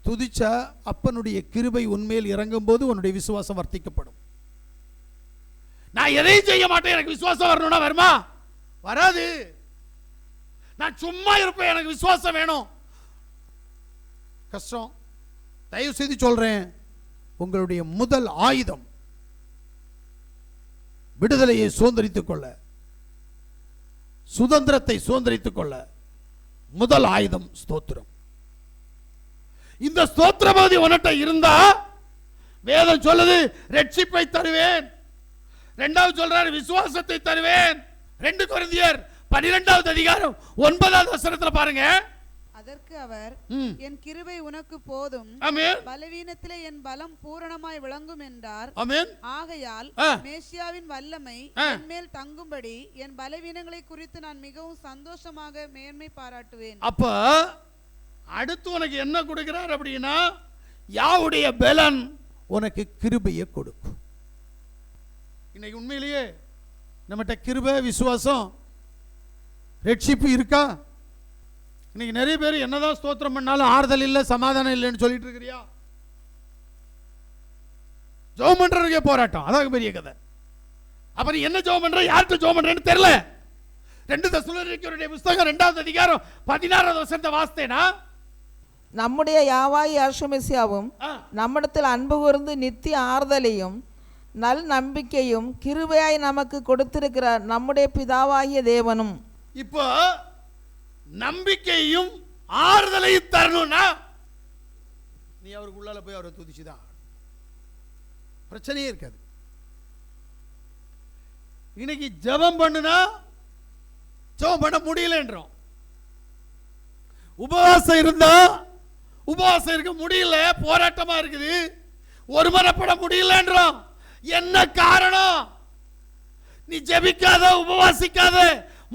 துதிச்சா அப்பனுடைய கிருபை உண்மையில் இறங்கும் போது உன்னுடைய விசுவாசம் வர்த்திக்கப்படும். நான் எதையும் செய்ய மாட்டேன், எனக்கு விசுவாசம் வரணும்னா வருமா? வராது. நான் சும்மா இருப்பேன், எனக்கு விசுவாசம் வேணும், கஷ்டம். தயவு செய்து சொல்றேன், உங்களுடைய முதல் ஆயுதம் விடுதலையை சுதந்திரித்துக் கொள்ள, சுதந்திரத்தை சுதந்திரித்துக் கொள்ள முதல் ஆயுதம் ஸ்தோத்திரம். இந்த ஸ்தோத்திர பகுதி உன்கிட்ட இருந்தா வேதம் சொல்லுது ரட்சிப்பை தருவேன். இரண்டாவது சொல்றாரு விசுவாசத்தை தருவேன். 2 கொரிந்தியர் 12வது அதிகாரம் 9வது வசனத்துல பாருங்க. அதற்கு அவர், என் கிருபை உனக்கு போதும், பலவீனத்திலே என் பலம் பூரணமாய் விளங்கும் என்றார். ஆகையால் மேசியாவின் வல்லமை என் மேல் தங்கும்படி என் பலவீனங்களை குறித்து நான் மிகவும் சந்தோஷமாக மேன்மை பாராட்டுவேன். அப்ப அடுத்து உனக்கு என்ன கொடுக்கிறார் அப்படின்னா, யாவுடைய பலன் உனக்கு கிருபையை கொடுக்கும். இன்னைக்கு உண்மையிலேயே நம்மகிட்ட கிருபை, விசுவாசம், ரட்சிப்பு இருக்கா? இன்னைக்கு நிறைய பேர் என்னதான் ஸ்தோத்திரம் பண்ணாலும் ஆறுதல் இல்லை, சமாதானம் இல்லைன்னு சொல்லிட்டு இருக்கிறியா? ஜெபம் பண்றதுக்கே போராட்டம், அதான் பெரிய கதை. அப்புறம் என்ன ஜெபம் பண்ற, யார்கிட்ட ஜெபம் பண்றேன்னு தெரியல. 2 தெசலோனிக்கேயருடைய புத்தகம் 2வது அதிகாரம் 16வது வசனத்தை வாசித்தேனா, நம்முடைய யாவாய் யேசுமெசியாவும் நம்மிடத்தில் அன்பு கூர்ந்து நித்திய ஆறுதலையும் நல் நம்பிக்கையும் கிருபையாய் நமக்கு கொடுத்திருக்கிற நம்முடைய பிதாவாகிய தேவனும். இப்போ நம்பிக்கையும் ஆறுதலையும் தரணும்னா நீ அவருக்கு உள்ளால போய் அவரை துதிச்சுதான், பிரச்சனையே இருக்காது. இன்னைக்கு ஜெபம் பண்ணுனா ஜெபம் பண்ண முடியலன்றோம், உபவாசம் இருந்தா உபவாசம் இருக்க முடியல, போராட்டமா இருக்குது, ஒருமனப்பட முடியலன்றோம். என்ன காரணம்? நீ ஜெபிக்காத, உபவாசிக்காத.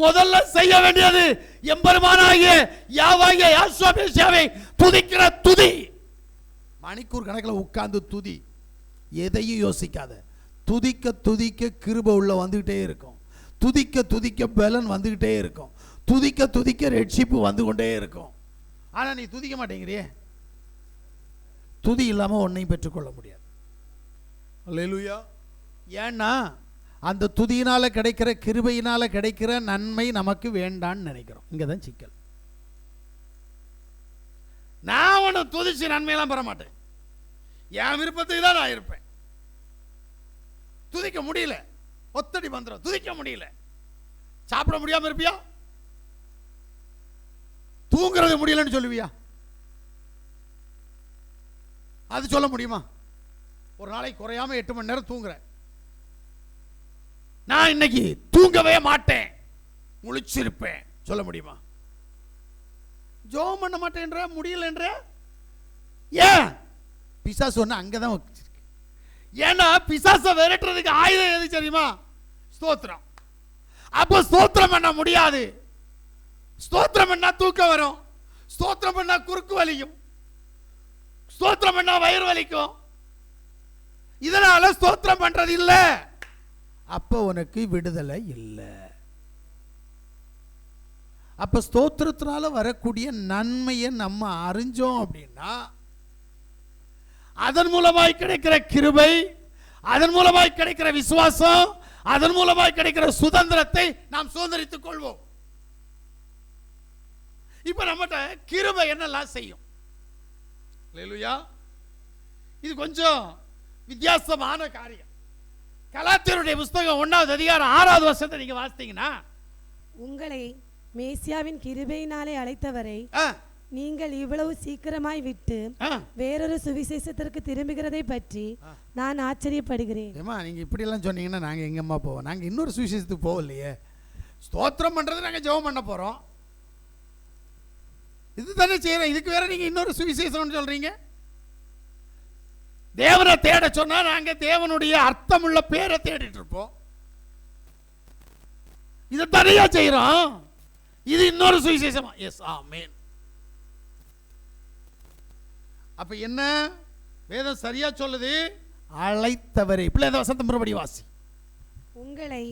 முதல்ல செய்ய வேண்டியது எம்பெருமானாகிய யாவாகிய யேசுவை துதிக்கிற துதி. மணிக்கூர் கணக்கில் உட்கார்ந்து துதி, எதையும் யோசிக்காத. துதிக்க துதிக்க கிருபை உள்ள வந்துகிட்டே இருக்கும், துதிக்க துதிக்க பலன் வந்துகிட்டே இருக்கும், துதிக்க துதிக்க ரட்சிப்பு வந்து கொண்டே இருக்கும். ஆனா நீ துதிக்க மாட்டேங்கிறியே, துதி இல்லாம ஒன்னையும் பெற்றுக்கொள்ள முடியாது. அல்லேலூயா. ஏன்னா அந்த துதியினால கிடைக்கிற, கிருபையினால கிடைக்கிற நன்மை நமக்கு வேண்டான்னு நினைக்கிறோம். இங்கதான் சிக்கல். நான் ஒன்று துதிச்சு நன்மையெல்லாம் பெற மாட்டேன், என் விருப்பத்துக்கு தான் நான் இருப்பேன். துதிக்க முடியல, ஒத்தடி மந்திரம், துதிக்க முடியல. சாப்பிட முடியாம இருப்பியா? தூங்குறது முடியலன்னு சொல்லுவியா? அது சொல்ல முடியுமா? ஒரு நாளைக்கு குறையாம 8 மணி நேரம் தூங்குறேன், நான் இன்னைக்கு தூங்கவே மாட்டேன், முழிச்சிருப்பேன், சொல்ல முடியுமா? ஜெபம் பண்ண மாட்டேன்ற, முடியலன்ற. ஏன்? பிசாசு ஒன்று அங்கதான் வச்சிருக்கு. ஏன்னா பிசாசை விரட்டுறதுக்கு ஆயுதம் எது தெரியுமா? ஸ்தோத்திரம். அப்போ ஸ்தோத்திரம் பண்ண முடியாது. ஸ்தோத்திரம் பண்ணா தூக்கம் வரும், ஸ்தோத்திரம் பண்ணா குறுக்கு வலிக்கும், ஸ்தோத்திரம் பண்ணா வயிறு வலிக்கும். இதனால ஸ்தோத்திரம் பண்றது இல்லை. அப்ப உனக்கு விடுதலை இல்லை. அப்ப ஸ்தோத்திரத்தினால வரக்கூடிய நன்மையை நம்ம அறிஞ்சோம் அப்படின்னா, அதன் மூலமாய் கிடைக்கிற கிருபை, அதன் மூலமாய் கிடைக்கிற விசுவாசம், அதன் மூலமாய் கிடைக்கிற சுதந்திரத்தை நாம் சுதந்திரித்துக் கொள்வோம். இப்ப நம்மகிட்ட கிருபை என்னெல்லாம் செய்யும்? அல்லேலூயா. இது கொஞ்சம் வித்தியாசமான காரியம். கலாத்தியருடைய புத்தகம் 1வது அதிகாரம் 6வது வசனத்தை நீங்க வாசித்தீங்கன்னா, உங்களை மேசியாவின் கிருபையினாலே அழைத்தவரை நீங்கள் இவ்வளவு சீக்கிரமாய் விட்டு வேறொரு சுவிசேஷத்திற்கு திரும்புகிறதை பற்றி நான் ஆச்சரியப்படுகிறேன். ஏமா நீங்க இப்படி எல்லாம் சொன்னீங்கன்னா நாங்க எங்கம்மா போவோம்? நாங்க இன்னொரு சுவிசேஷத்துக்கு போகலையே. ஸ்தோத்திரம் பண்றது நாங்க ஜெபம் பண்ண போறோம், இது தானே செய்யறோம். இதுக்கு வேற நீங்க இன்னொரு சுவிசேஷம் சொல்றீங்க. தேவனை தேட சொன்னா நாங்க தேவனுடைய அர்த்தமுள்ள பேரை தேடிட்டு இருப்போம். இதை தனியா செய்யறோம். இது இன்னொரு சுவிசேஷமா? எஸ், ஆமென். அப்ப என்ன வேதம் சரியா சொல்லுது? அழைத்தவரை. பிள்ளை வசந்தம் மறுபடி வாசி. உங்களை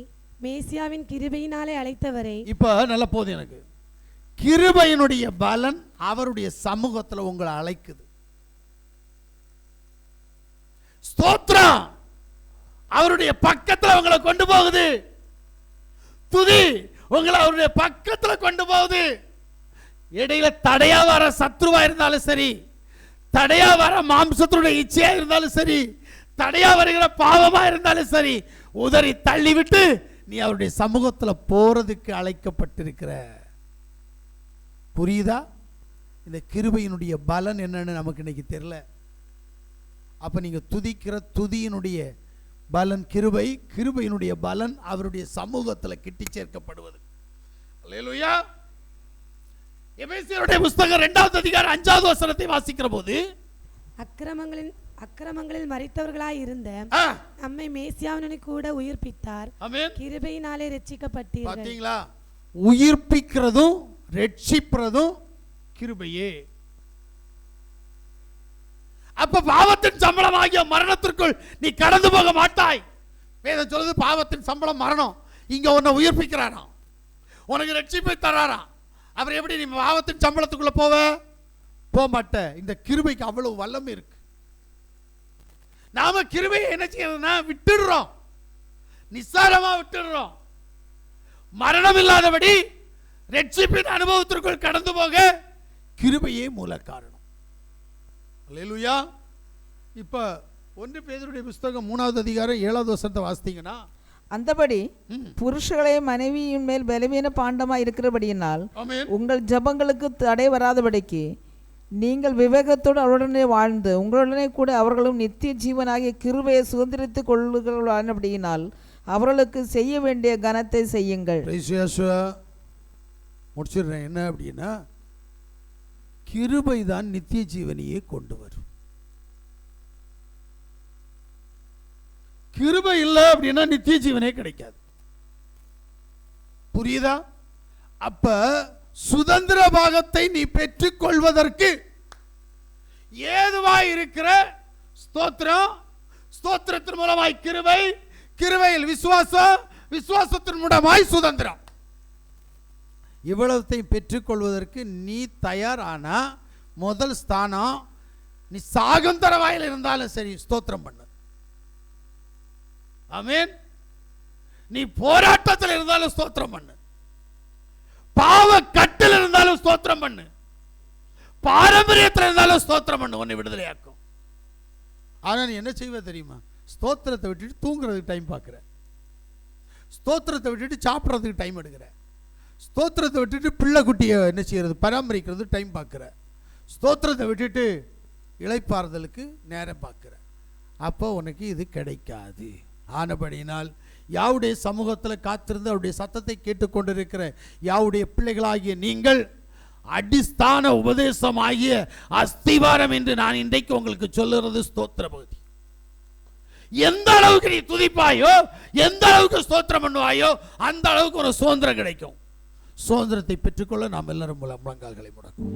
மேசியாவின் கிருபையினாலே அழைத்தவரை. இப்ப நல்ல போது எனக்கு கிருபையினுடைய பலன் அவருடைய சமூகத்தில் உங்களை அழைக்குது. ஸ்தோத்திரம் அவருடைய பக்கத்தில் உங்களை கொண்டு போகுது. துதி உங்களை அவருடைய பக்கத்தில் கொண்டு போகுது. இடையில தடையா வர சத்ருவா இருந்தாலும் சரி, தடையா வர மாம்சத்துடைய இச்சையா இருந்தாலும் சரி, தடையா வருகிற பாவமா இருந்தாலும் சரி, உதறி தள்ளி விட்டு நீ அவருடைய சமூகத்தில் போறதுக்கு அழைக்கப்பட்டிருக்கிற. புரியுதா? இந்த கிருபையினுடைய பலன் என்னன்னு நமக்கு இன்னைக்கு தெரியல. அப்ப நீங்க துதிக்கிற துதியினுடைய பலன் கிருபை, கிருபையினுடைய பலன் அவருடைய சமூகத்தில் கிட்டி சேர்க்கப்படுவது. அல்லேலூயா. எபேசியருடைய புத்தகம் 2வது அதிகாரம் 5வது வசனத்தை வாசிக்கிற போது, அக்கிரமங்களில் மரித்தவர்களாய் இருந்த நம்மை மேசியாவினை கூட உயிர்ப்பித்தார். கிருபையினாலே ரட்சிக்கப்பட்டீர்கள். பாத்தீங்களா? உயிர்ப்பிக்கிறதும் ரட்சிக்கிறதும் கிருபையே. அப்ப பாவத்தின் சம்பளம் ஆகிய மரணத்திற்குள் நீ கடந்து போக மாட்டாய். வேதம் சொல்லுது பாவத்தின் சம்பளம் மரணம். இங்க உன்னை உயிர்ப்பிக்கிறாராம், உனக்கு ரட்சிப்பை தராராம். அப்புறம் எப்படி நீ பாவத்தின் சம்பளத்துக்குள்ள போக மாட்ட? இந்த கிருபைக்கு அவ்வளவு வல்லமை இருக்கு. நாம கிருபையை என்ன செய்யறதுன்னா விட்டுடுறோம், நிஸ்சாரமா விட்டுடுறோம். மரணம் இல்லாதபடி ரட்சிப்பின் அனுபவத்திற்குள் கடந்து போக கிருபையே மூல காரணம். அல்லேலூயா. இப்ப 1 பேதுருடைய புத்தகம் 3வது அதிகாரம் 7வது வசனத்தை வாசித்தீங்கன்னா, அந்தபடி புருஷர்களே மனைவியின் மேல் பலவீன பாண்டமாய் இருக்கிறபடியினால் உங்கள் ஜபங்களுக்கு தடை வராதபடிக்கு நீங்கள் விவேகத்தோடு அவருடனே வாழ்ந்து உங்களுடனே கூட அவர்களும் நித்திய ஜீவனாகிய கிருபையை சுதந்திரித்துக் கொள்ளுகிறபடியினால் அவர்களுக்கு செய்ய வேண்டிய கனத்தை செய்யுங்கள். முடிச்சிடுறேன். என்ன அப்படின்னா, கிருபை தான் நித்திய ஜீவனையே கொண்டு வரும். கிருபை இல்லை அப்படின்னா நித்திய ஜீவனே கிடைக்காது. புரியுதா? அப்ப சுதந்திர பாகத்தை நீ பெற்றுக் கொள்வதற்கு ஏதுவாய் இருக்கிற ஸ்தோத்திரம், ஸ்தோத்திரத்தின் மூலமாய் கிருபை, கிருபையில் விசுவாசம், விசுவாசத்தின் மூலமாய் சுதந்திரம். இவ்வளத்தையும் பெற்றுக்கொள்வதற்கு நீ தயாரானா முதல் ஸ்தானம் நீ சாகந்தர வாயில் இருந்தாலும் சரி ஸ்தோத்திரம் பண்ணு. ஆமென். நீ போராட்டத்தில் இருந்தாலும் ஸ்தோத்திரம் பண்ணு, பாவ கட்டில் இருந்தாலும் ஸ்தோத்திரம் பண்ணு, பாரம்பரியத்தில் இருந்தாலும் ஸ்தோத்திரம் பண்ணு. உன்னை விடுதலையாக்கும். ஆனா நீ என்ன செய்வ தெரியுமா? ஸ்தோத்திரத்தை விட்டுட்டு தூங்குறதுக்கு டைம் பார்க்குற, ஸ்தோத்திரத்தை விட்டுட்டு சாப்பிட்றதுக்கு டைம் எடுக்கிற, ஸ்தோத்திரத்தை விட்டுட்டு பிள்ளை குட்டியை என்ன செய்யறது பராமரிக்கிறது டைம் பார்க்குற, ஸ்தோத்திரத்தை விட்டுட்டு இளைப்பாறுதலுக்கு நேரம் பார்க்குற. அப்போ உனக்கு இது கிடைக்காது. ஆனபடியினால் யாவுடைய சமூகத்தில் காத்திருந்து அவருடைய சத்தத்தை கேட்டுக்கொண்டிருக்கிற யாவுடைய பிள்ளைகளாகிய நீங்கள் அடிஸ்தான உபதேசம் ஆகிய அஸ்திவாரம் என்று நான் இன்றைக்கு உங்களுக்கு சொல்லுறது ஸ்தோத்திர பகுதி. எந்த அளவுக்கு நீ துதிப்பாயோ, எந்த அளவுக்கு ஸ்தோத்திரம் பண்ணுவாயோ, அந்த அளவுக்கு ஒரு சுதந்திரம் கிடைக்கும். சுதந்திரத்தை பெற்றுக்கொள்ள நாம் எல்லாரும் முழங்கால்களை முடக்கும்.